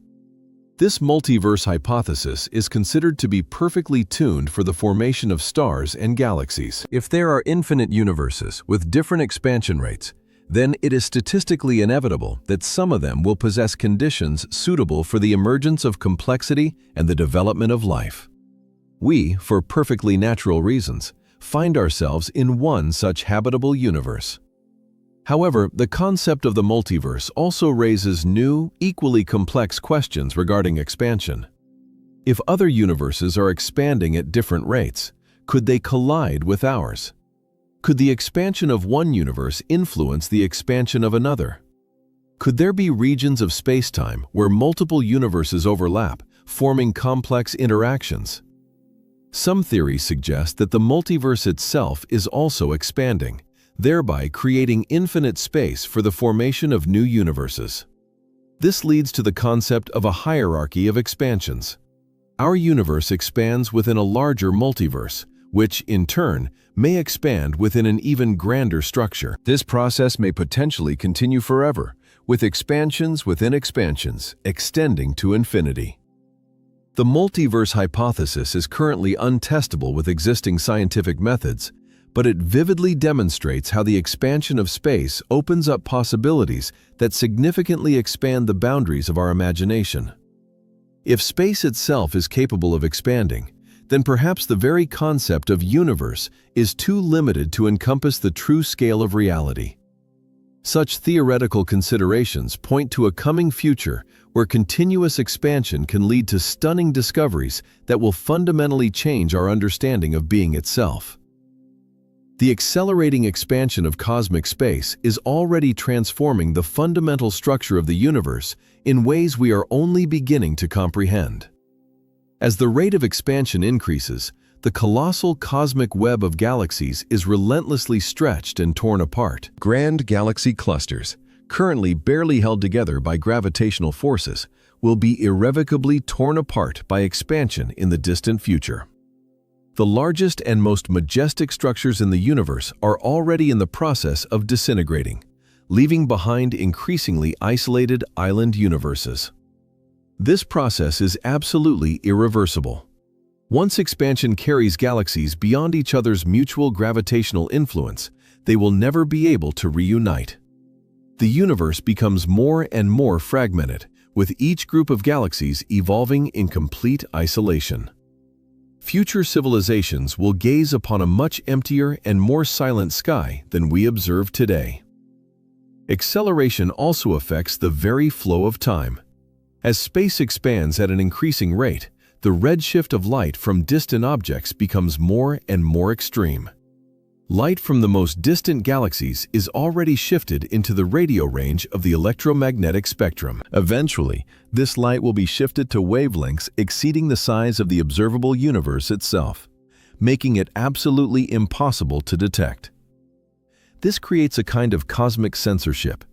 This multiverse hypothesis is considered to be perfectly tuned for the formation of stars and galaxies. If there are infinite universes with different expansion rates, then it is statistically inevitable that some of them will possess conditions suitable for the emergence of complexity and the development of life. We, for perfectly natural reasons, find ourselves in one such habitable universe. However, the concept of the multiverse also raises new, equally complex questions regarding expansion. If other universes are expanding at different rates, could they collide with ours? Could the expansion of one universe influence the expansion of another? Could there be regions of spacetime where multiple universes overlap, forming complex interactions? Some theories suggest that the multiverse itself is also expanding, thereby creating infinite space for the formation of new universes. This leads to the concept of a hierarchy of expansions. Our universe expands within a larger multiverse, which, in turn, may expand within an even grander structure. This process may potentially continue forever, with expansions within expansions, extending to infinity. The multiverse hypothesis is currently untestable with existing scientific methods, but it vividly demonstrates how the expansion of space opens up possibilities that significantly expand the boundaries of our imagination. If space itself is capable of expanding, then perhaps the very concept of universe is too limited to encompass the true scale of reality. Such theoretical considerations point to a coming future where continuous expansion can lead to stunning discoveries that will fundamentally change our understanding of being itself. The accelerating expansion of cosmic space is already transforming the fundamental structure of the universe in ways we are only beginning to comprehend. As the rate of expansion increases, the colossal cosmic web of galaxies is relentlessly stretched and torn apart. Grand galaxy clusters, currently barely held together by gravitational forces, will be irrevocably torn apart by expansion in the distant future. The largest and most majestic structures in the universe are already in the process of disintegrating, leaving behind increasingly isolated island universes. This process is absolutely irreversible. Once expansion carries galaxies beyond each other's mutual gravitational influence, they will never be able to reunite. The universe becomes more and more fragmented, with each group of galaxies evolving in complete isolation. Future civilizations will gaze upon a much emptier and more silent sky than we observe today. Acceleration also affects the very flow of time. As space expands at an increasing rate, the redshift of light from distant objects becomes more and more extreme. Light from the most distant galaxies is already shifted into the radio range of the electromagnetic spectrum. Eventually, this light will be shifted to wavelengths exceeding the size of the observable universe itself, making it absolutely impossible to detect. This creates a kind of cosmic censorship.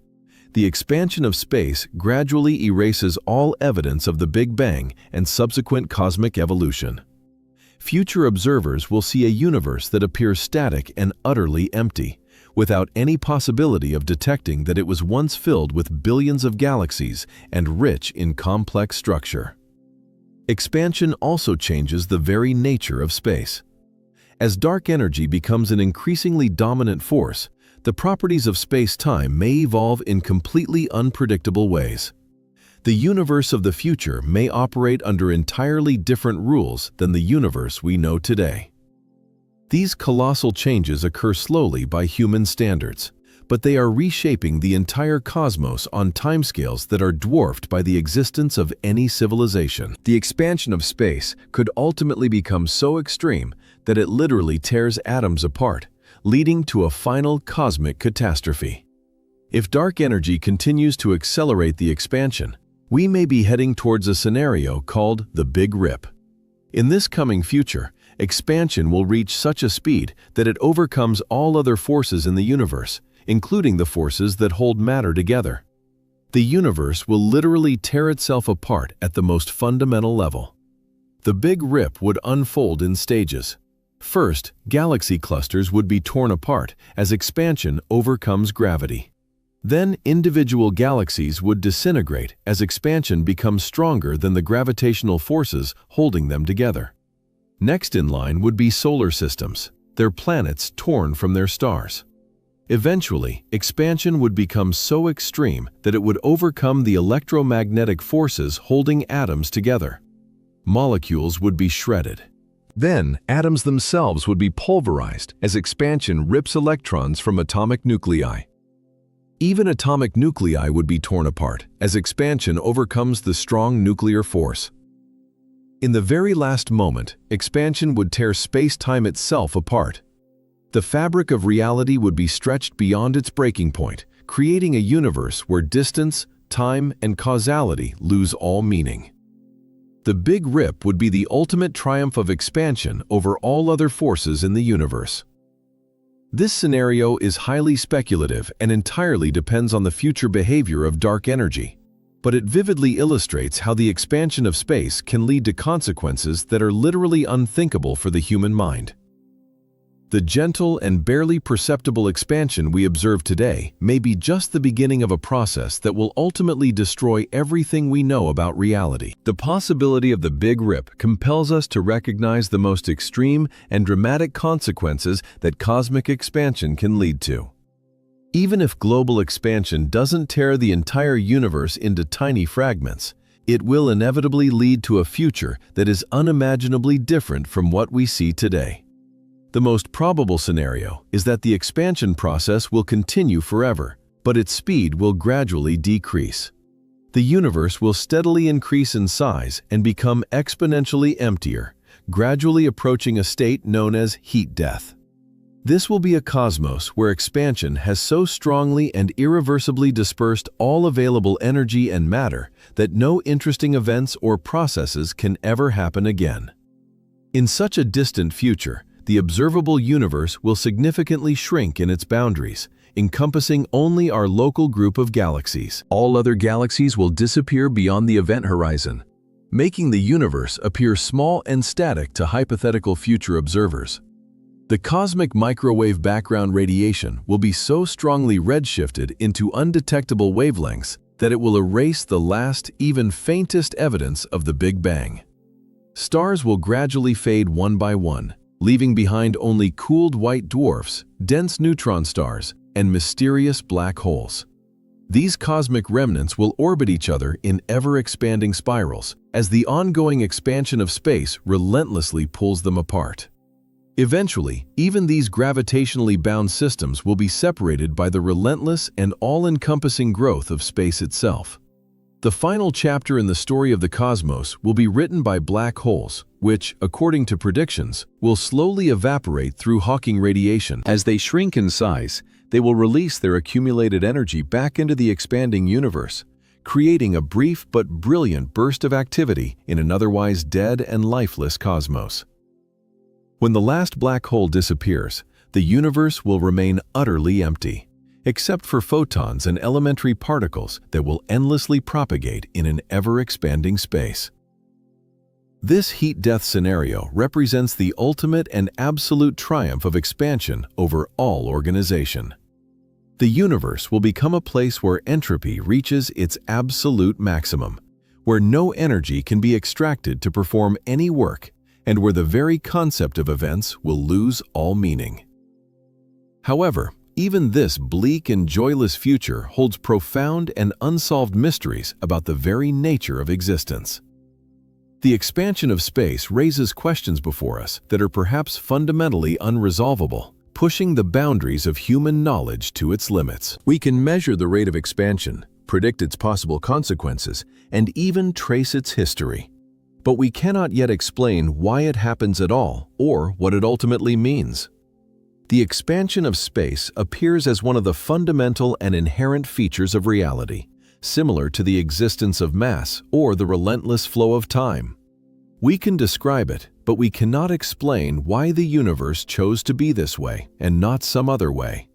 The expansion of space gradually erases all evidence of the Big Bang and subsequent cosmic evolution. Future observers will see a universe that appears static and utterly empty, without any possibility of detecting that it was once filled with billions of galaxies and rich in complex structure. Expansion also changes the very nature of space. As dark energy becomes an increasingly dominant force, the properties of space-time may evolve in completely unpredictable ways. The universe of the future may operate under entirely different rules than the universe we know today. These colossal changes occur slowly by human standards, but they are reshaping the entire cosmos on timescales that are dwarfed by the existence of any civilization. The expansion of space could ultimately become so extreme that it literally tears atoms apart, leading to a final cosmic catastrophe. If dark energy continues to accelerate the expansion, we may be heading towards a scenario called the Big Rip. In this coming future, expansion will reach such a speed that it overcomes all other forces in the universe, including the forces that hold matter together. The universe will literally tear itself apart at the most fundamental level. The Big Rip would unfold in stages. First, galaxy clusters would be torn apart as expansion overcomes gravity. Then, individual galaxies would disintegrate as expansion becomes stronger than the gravitational forces holding them together. Next in line would be solar systems, their planets torn from their stars. Eventually, expansion would become so extreme that it would overcome the electromagnetic forces holding atoms together. Molecules would be shredded. Then, atoms themselves would be pulverized as expansion rips electrons from atomic nuclei. Even atomic nuclei would be torn apart as expansion overcomes the strong nuclear force. In the very last moment, expansion would tear space-time itself apart. The fabric of reality would be stretched beyond its breaking point, creating a universe where distance, time, and causality lose all meaning. The Big Rip would be the ultimate triumph of expansion over all other forces in the universe. This scenario is highly speculative and entirely depends on the future behavior of dark energy, but it vividly illustrates how the expansion of space can lead to consequences that are literally unthinkable for the human mind. The gentle and barely perceptible expansion we observe today may be just the beginning of a process that will ultimately destroy everything we know about reality. The possibility of the Big Rip compels us to recognize the most extreme and dramatic consequences that cosmic expansion can lead to. Even if global expansion doesn't tear the entire universe into tiny fragments, it will inevitably lead to a future that is unimaginably different from what we see today. The most probable scenario is that the expansion process will continue forever, but its speed will gradually decrease. The universe will steadily increase in size and become exponentially emptier, gradually approaching a state known as heat death. This will be a cosmos where expansion has so strongly and irreversibly dispersed all available energy and matter that no interesting events or processes can ever happen again. In such a distant future, the observable universe will significantly shrink in its boundaries, encompassing only our local group of galaxies. All other galaxies will disappear beyond the event horizon, making the universe appear small and static to hypothetical future observers. The cosmic microwave background radiation will be so strongly redshifted into undetectable wavelengths that it will erase the last, even faintest evidence of the Big Bang. Stars will gradually fade one by one, leaving behind only cooled white dwarfs, dense neutron stars, and mysterious black holes. These cosmic remnants will orbit each other in ever-expanding spirals as the ongoing expansion of space relentlessly pulls them apart. Eventually, even these gravitationally bound systems will be separated by the relentless and all-encompassing growth of space itself. The final chapter in the story of the cosmos will be written by black holes, which, according to predictions, will slowly evaporate through Hawking radiation. As they shrink in size, they will release their accumulated energy back into the expanding universe, creating a brief but brilliant burst of activity in an otherwise dead and lifeless cosmos. When the last black hole disappears, the universe will remain utterly empty, except for photons and elementary particles that will endlessly propagate in an ever-expanding space. This heat death scenario represents the ultimate and absolute triumph of expansion over all organization. The universe will become a place where entropy reaches its absolute maximum, where no energy can be extracted to perform any work, and where the very concept of events will lose all meaning. However, even this bleak and joyless future holds profound and unsolved mysteries about the very nature of existence. The expansion of space raises questions before us that are perhaps fundamentally unresolvable, pushing the boundaries of human knowledge to its limits. We can measure the rate of expansion, predict its possible consequences, and even trace its history. But we cannot yet explain why it happens at all or what it ultimately means. The expansion of space appears as one of the fundamental and inherent features of reality, similar to the existence of mass or the relentless flow of time. We can describe it, but we cannot explain why the universe chose to be this way and not some other way.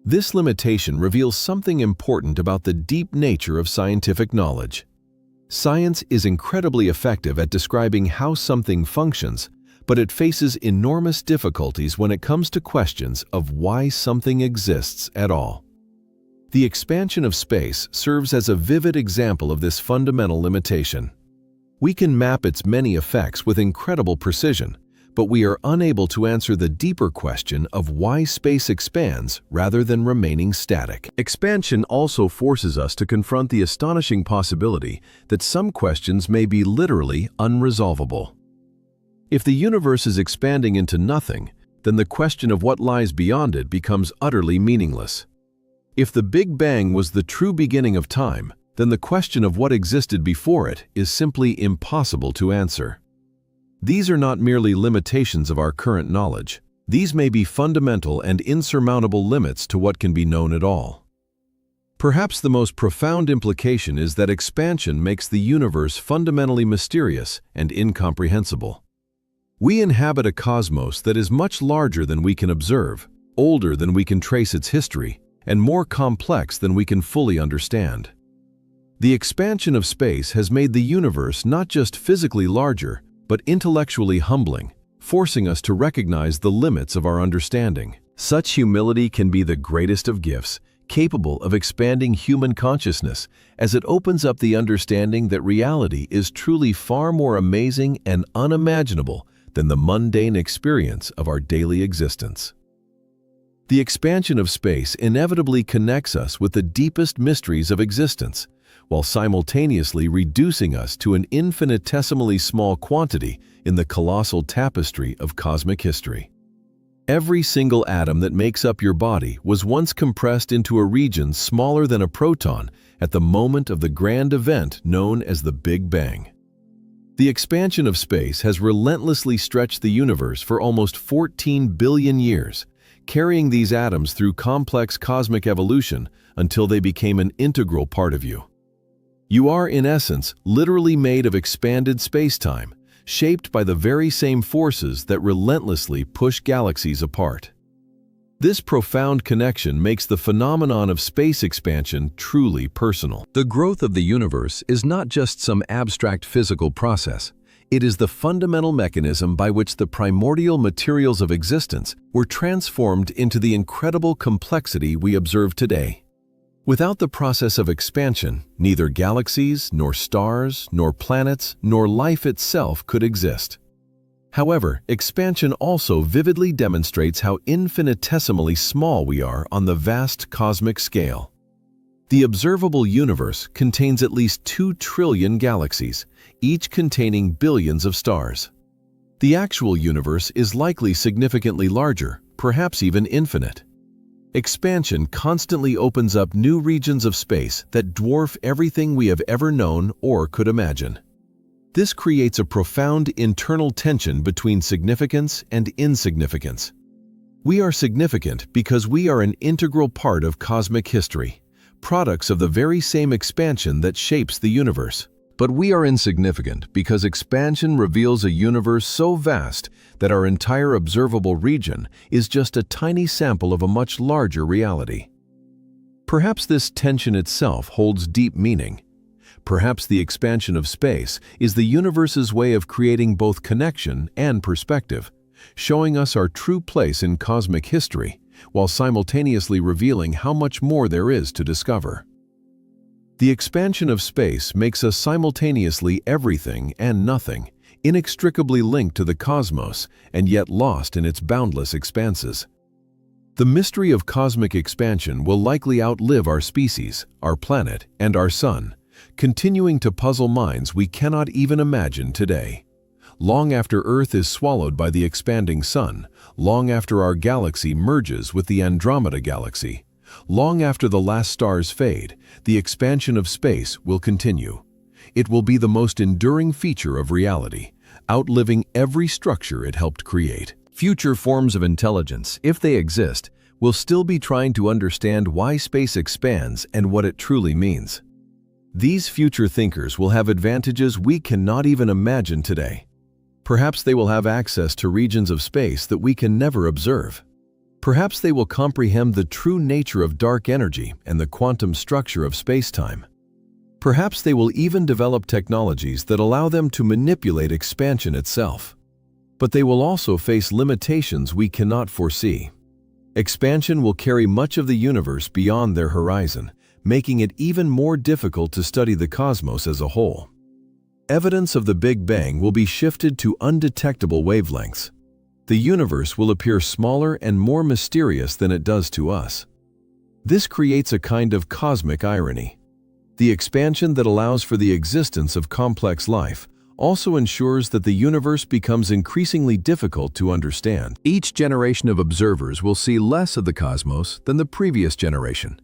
This limitation reveals something important about the deep nature of scientific knowledge. Science is incredibly effective at describing how something functions, but it faces enormous difficulties when it comes to questions of why something exists at all. The expansion of space serves as a vivid example of this fundamental limitation. We can map its many effects with incredible precision, but we are unable to answer the deeper question of why space expands rather than remaining static. Expansion also forces us to confront the astonishing possibility that some questions may be literally unresolvable. If the universe is expanding into nothing, then the question of what lies beyond it becomes utterly meaningless. If the Big Bang was the true beginning of time, then the question of what existed before it is simply impossible to answer. These are not merely limitations of our current knowledge. These may be fundamental and insurmountable limits to what can be known at all. Perhaps the most profound implication is that expansion makes the universe fundamentally mysterious and incomprehensible. We inhabit a cosmos that is much larger than we can observe, older than we can trace its history, and more complex than we can fully understand. The expansion of space has made the universe not just physically larger, but intellectually humbling, forcing us to recognize the limits of our understanding. Such humility can be the greatest of gifts, capable of expanding human consciousness, as it opens up the understanding that reality is truly far more amazing and unimaginable than the mundane experience of our daily existence. The expansion of space inevitably connects us with the deepest mysteries of existence, while simultaneously reducing us to an infinitesimally small quantity in the colossal tapestry of cosmic history. Every single atom that makes up your body was once compressed into a region smaller than a proton at the moment of the grand event known as the Big Bang. The expansion of space has relentlessly stretched the universe for almost 14 billion years, carrying these atoms through complex cosmic evolution until they became an integral part of you. You are, in essence, literally made of expanded space-time, shaped by the very same forces that relentlessly push galaxies apart. This profound connection makes the phenomenon of space expansion truly personal. The growth of the universe is not just some abstract physical process. It is the fundamental mechanism by which the primordial materials of existence were transformed into the incredible complexity we observe today. Without the process of expansion, neither galaxies, nor stars, nor planets, nor life itself could exist. However, expansion also vividly demonstrates how infinitesimally small we are on the vast cosmic scale. The observable universe contains at least 2 trillion galaxies, each containing billions of stars. The actual universe is likely significantly larger, perhaps even infinite. Expansion constantly opens up new regions of space that dwarf everything we have ever known or could imagine. This creates a profound internal tension between significance and insignificance. We are significant because we are an integral part of cosmic history, products of the very same expansion that shapes the universe. But we are insignificant because expansion reveals a universe so vast that our entire observable region is just a tiny sample of a much larger reality. Perhaps this tension itself holds deep meaning. Perhaps the expansion of space is the universe's way of creating both connection and perspective, showing us our true place in cosmic history, while simultaneously revealing how much more there is to discover. The expansion of space makes us simultaneously everything and nothing, inextricably linked to the cosmos and yet lost in its boundless expanses. The mystery of cosmic expansion will likely outlive our species, our planet, and our sun, continuing to puzzle minds we cannot even imagine today. Long after Earth is swallowed by the expanding sun, long after our galaxy merges with the Andromeda galaxy, long after the last stars fade, the expansion of space will continue. It will be the most enduring feature of reality, outliving every structure it helped create. Future forms of intelligence, if they exist, will still be trying to understand why space expands and what it truly means. These future thinkers will have advantages we cannot even imagine today. Perhaps they will have access to regions of space that we can never observe. Perhaps they will comprehend the true nature of dark energy and the quantum structure of space-time. Perhaps they will even develop technologies that allow them to manipulate expansion itself. But they will also face limitations we cannot foresee. Expansion will carry much of the universe beyond their horizon, making it even more difficult to study the cosmos as a whole. Evidence of the Big Bang will be shifted to undetectable wavelengths. The universe will appear smaller and more mysterious than it does to us. This creates a kind of cosmic irony. The expansion that allows for the existence of complex life also ensures that the universe becomes increasingly difficult to understand. Each generation of observers will see less of the cosmos than the previous generation,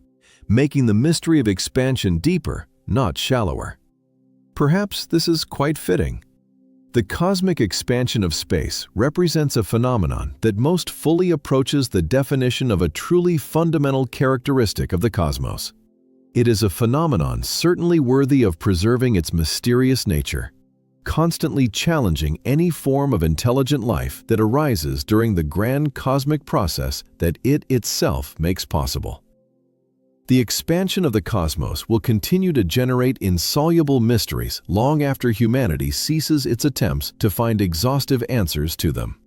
making the mystery of expansion deeper, not shallower. Perhaps this is quite fitting. The cosmic expansion of space represents a phenomenon that most fully approaches the definition of a truly fundamental characteristic of the cosmos. It is a phenomenon certainly worthy of preserving its mysterious nature, constantly challenging any form of intelligent life that arises during the grand cosmic process that it itself makes possible. The expansion of the cosmos will continue to generate insoluble mysteries long after humanity ceases its attempts to find exhaustive answers to them.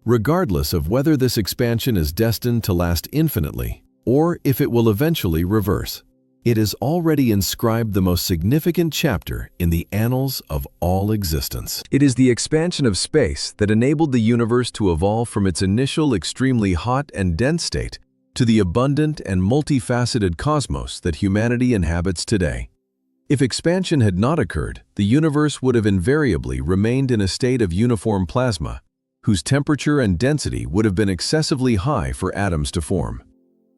Regardless of whether this expansion is destined to last infinitely or if it will eventually reverse, it has already inscribed the most significant chapter in the annals of all existence. It is the expansion of space that enabled the universe to evolve from its initial extremely hot and dense state to the abundant and multifaceted cosmos that humanity inhabits today. If expansion had not occurred, the universe would have invariably remained in a state of uniform plasma, whose temperature and density would have been excessively high for atoms to form.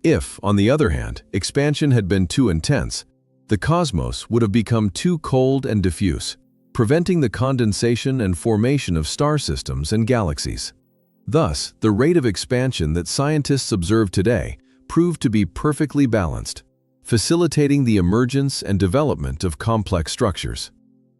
If, on the other hand, expansion had been too intense, the cosmos would have become too cold and diffuse, preventing the condensation and formation of star systems and galaxies. Thus, the rate of expansion that scientists observe today proved to be perfectly balanced, facilitating the emergence and development of complex structures.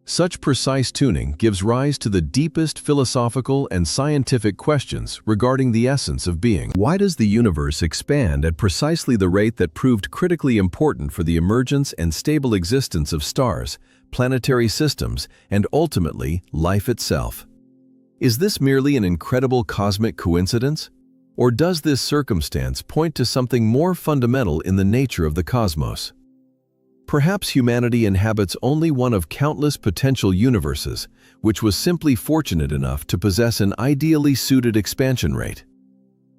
Such precise tuning gives rise to the deepest philosophical and scientific questions regarding the essence of being. Why does the universe expand at precisely the rate that proved critically important for the emergence and stable existence of stars, planetary systems, and ultimately, life itself? Is this merely an incredible cosmic coincidence? Or does this circumstance point to something more fundamental in the nature of the cosmos? Perhaps humanity inhabits only one of countless potential universes, which was simply fortunate enough to possess an ideally suited expansion rate.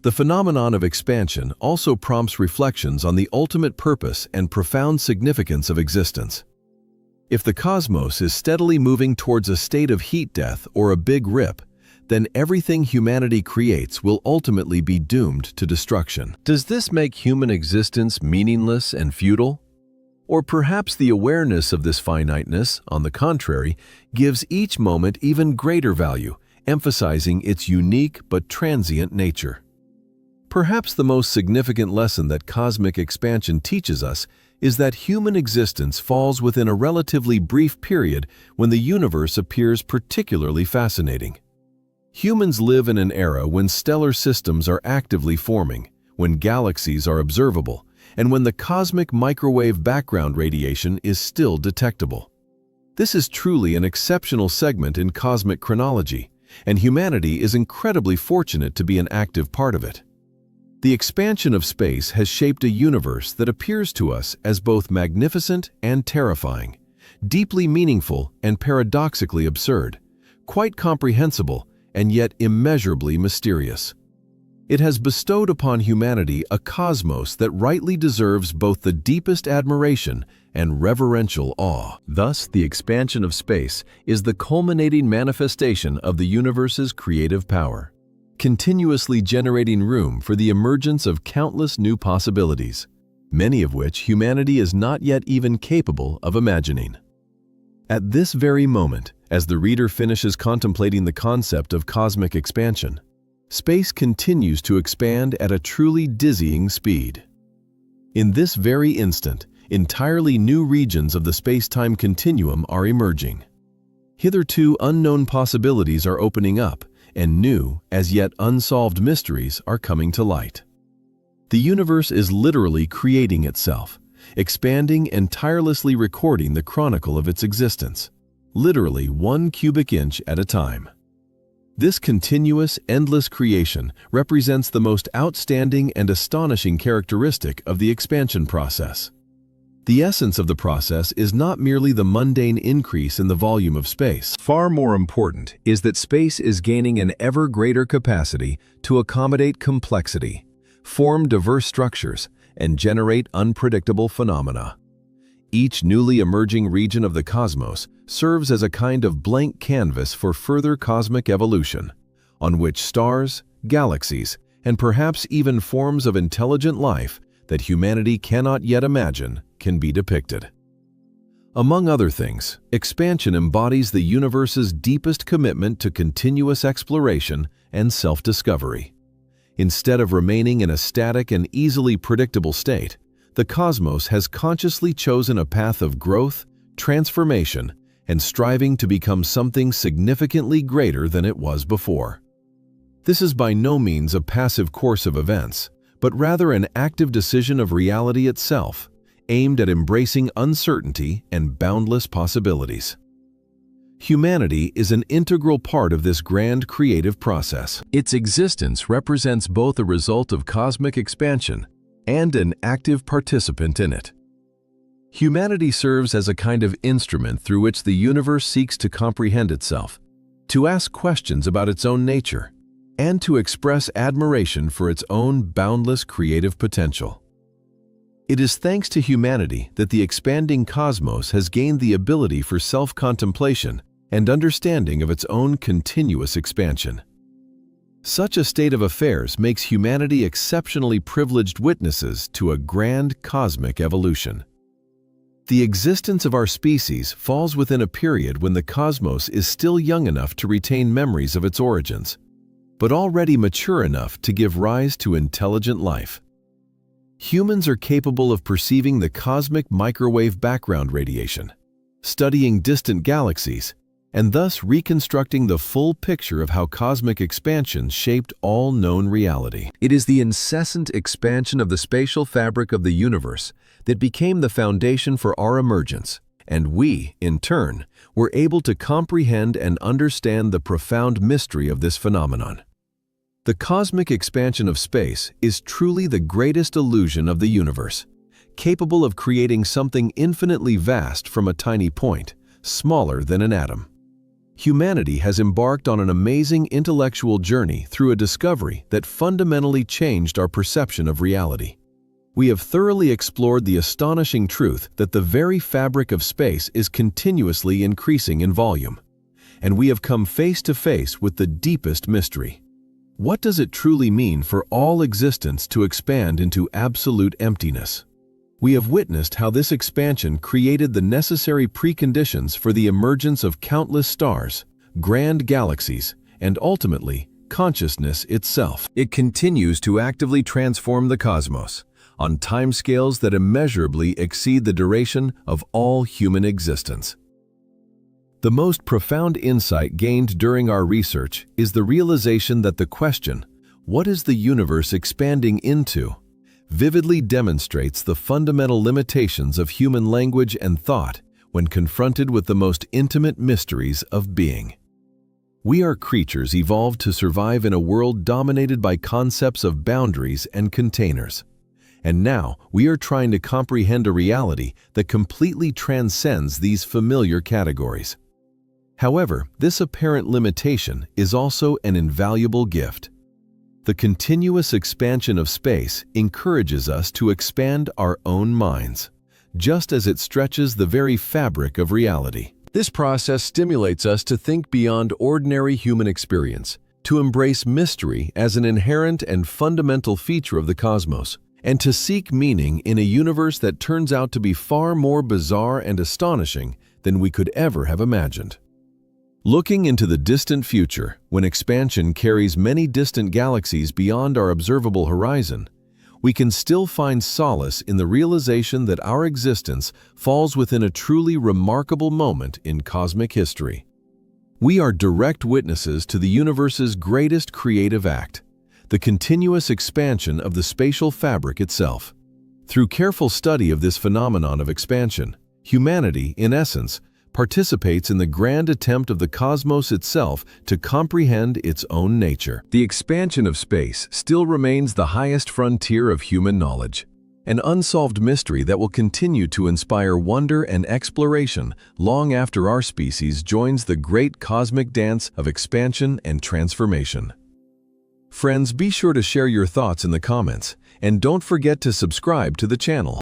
The phenomenon of expansion also prompts reflections on the ultimate purpose and profound significance of existence. If the cosmos is steadily moving towards a state of heat death or a big rip, then everything humanity creates will ultimately be doomed to destruction. Does this make human existence meaningless and futile? Or perhaps the awareness of this finiteness, on the contrary, gives each moment even greater value, emphasizing its unique but transient nature. Perhaps the most significant lesson that cosmic expansion teaches us is that human existence falls within a relatively brief period when the universe appears particularly fascinating. Humans live in an era when stellar systems are actively forming, when galaxies are observable, and when the cosmic microwave background radiation is still detectable. This is truly an exceptional segment in cosmic chronology, and humanity is incredibly fortunate to be an active part of it. The expansion of space has shaped a universe that appears to us as both magnificent and terrifying, deeply meaningful and paradoxically absurd, quite comprehensible and yet immeasurably mysterious. It has bestowed upon humanity a cosmos that rightly deserves both the deepest admiration and reverential awe. Thus, the expansion of space is the culminating manifestation of the universe's creative power, continuously generating room for the emergence of countless new possibilities, many of which humanity is not yet even capable of imagining. At this very moment, as the reader finishes contemplating the concept of cosmic expansion, space continues to expand at a truly dizzying speed. In this very instant, entirely new regions of the space-time continuum are emerging. Hitherto unknown possibilities are opening up, and new, as yet unsolved mysteries are coming to light. The universe is literally creating itself, expanding and tirelessly recording the chronicle of its existence, literally 1 cubic inch at a time. This continuous, endless creation represents the most outstanding and astonishing characteristic of the expansion process. The essence of the process is not merely the mundane increase in the volume of space. Far more important is that space is gaining an ever greater capacity to accommodate complexity, form diverse structures, and generate unpredictable phenomena. Each newly emerging region of the cosmos serves as a kind of blank canvas for further cosmic evolution, on which stars, galaxies, and perhaps even forms of intelligent life that humanity cannot yet imagine can be depicted. Among other things, expansion embodies the universe's deepest commitment to continuous exploration and self-discovery. Instead of remaining in a static and easily predictable state, the cosmos has consciously chosen a path of growth, transformation, and striving to become something significantly greater than it was before. This is by no means a passive course of events, but rather an active decision of reality itself, aimed at embracing uncertainty and boundless possibilities. Humanity is an integral part of this grand creative process. Its existence represents both a result of cosmic expansion and an active participant in it. Humanity serves as a kind of instrument through which the universe seeks to comprehend itself, to ask questions about its own nature, and to express admiration for its own boundless creative potential. It is thanks to humanity that the expanding cosmos has gained the ability for self-contemplation and understanding of its own continuous expansion. Such a state of affairs makes humanity exceptionally privileged witnesses to a grand cosmic evolution. The existence of our species falls within a period when the cosmos is still young enough to retain memories of its origins, but already mature enough to give rise to intelligent life. Humans are capable of perceiving the cosmic microwave background radiation, studying distant galaxies, and thus reconstructing the full picture of how cosmic expansion shaped all known reality. It is the incessant expansion of the spatial fabric of the universe that became the foundation for our emergence, and we, in turn, were able to comprehend and understand the profound mystery of this phenomenon. The cosmic expansion of space is truly the greatest illusion of the universe, capable of creating something infinitely vast from a tiny point, smaller than an atom. Humanity has embarked on an amazing intellectual journey through a discovery that fundamentally changed our perception of reality. We have thoroughly explored the astonishing truth that the very fabric of space is continuously increasing in volume, and we have come face to face with the deepest mystery. What does it truly mean for all existence to expand into absolute emptiness? We have witnessed how this expansion created the necessary preconditions for the emergence of countless stars, grand galaxies, and ultimately, consciousness itself. It continues to actively transform the cosmos on timescales that immeasurably exceed the duration of all human existence. The most profound insight gained during our research is the realization that the question, "What is the universe expanding into?" vividly demonstrates the fundamental limitations of human language and thought when confronted with the most intimate mysteries of being. We are creatures evolved to survive in a world dominated by concepts of boundaries and containers. And now, we are trying to comprehend a reality that completely transcends these familiar categories. However, this apparent limitation is also an invaluable gift. The continuous expansion of space encourages us to expand our own minds, just as it stretches the very fabric of reality. This process stimulates us to think beyond ordinary human experience, to embrace mystery as an inherent and fundamental feature of the cosmos, and to seek meaning in a universe that turns out to be far more bizarre and astonishing than we could ever have imagined. Looking into the distant future, when expansion carries many distant galaxies beyond our observable horizon, we can still find solace in the realization that our existence falls within a truly remarkable moment in cosmic history. We are direct witnesses to the universe's greatest creative act, the continuous expansion of the spatial fabric itself. Through careful study of this phenomenon of expansion, humanity, in essence, participates in the grand attempt of the cosmos itself to comprehend its own nature. The expansion of space still remains the highest frontier of human knowledge, an unsolved mystery that will continue to inspire wonder and exploration long after our species joins the great cosmic dance of expansion and transformation. Friends, be sure to share your thoughts in the comments, and don't forget to subscribe to the channel.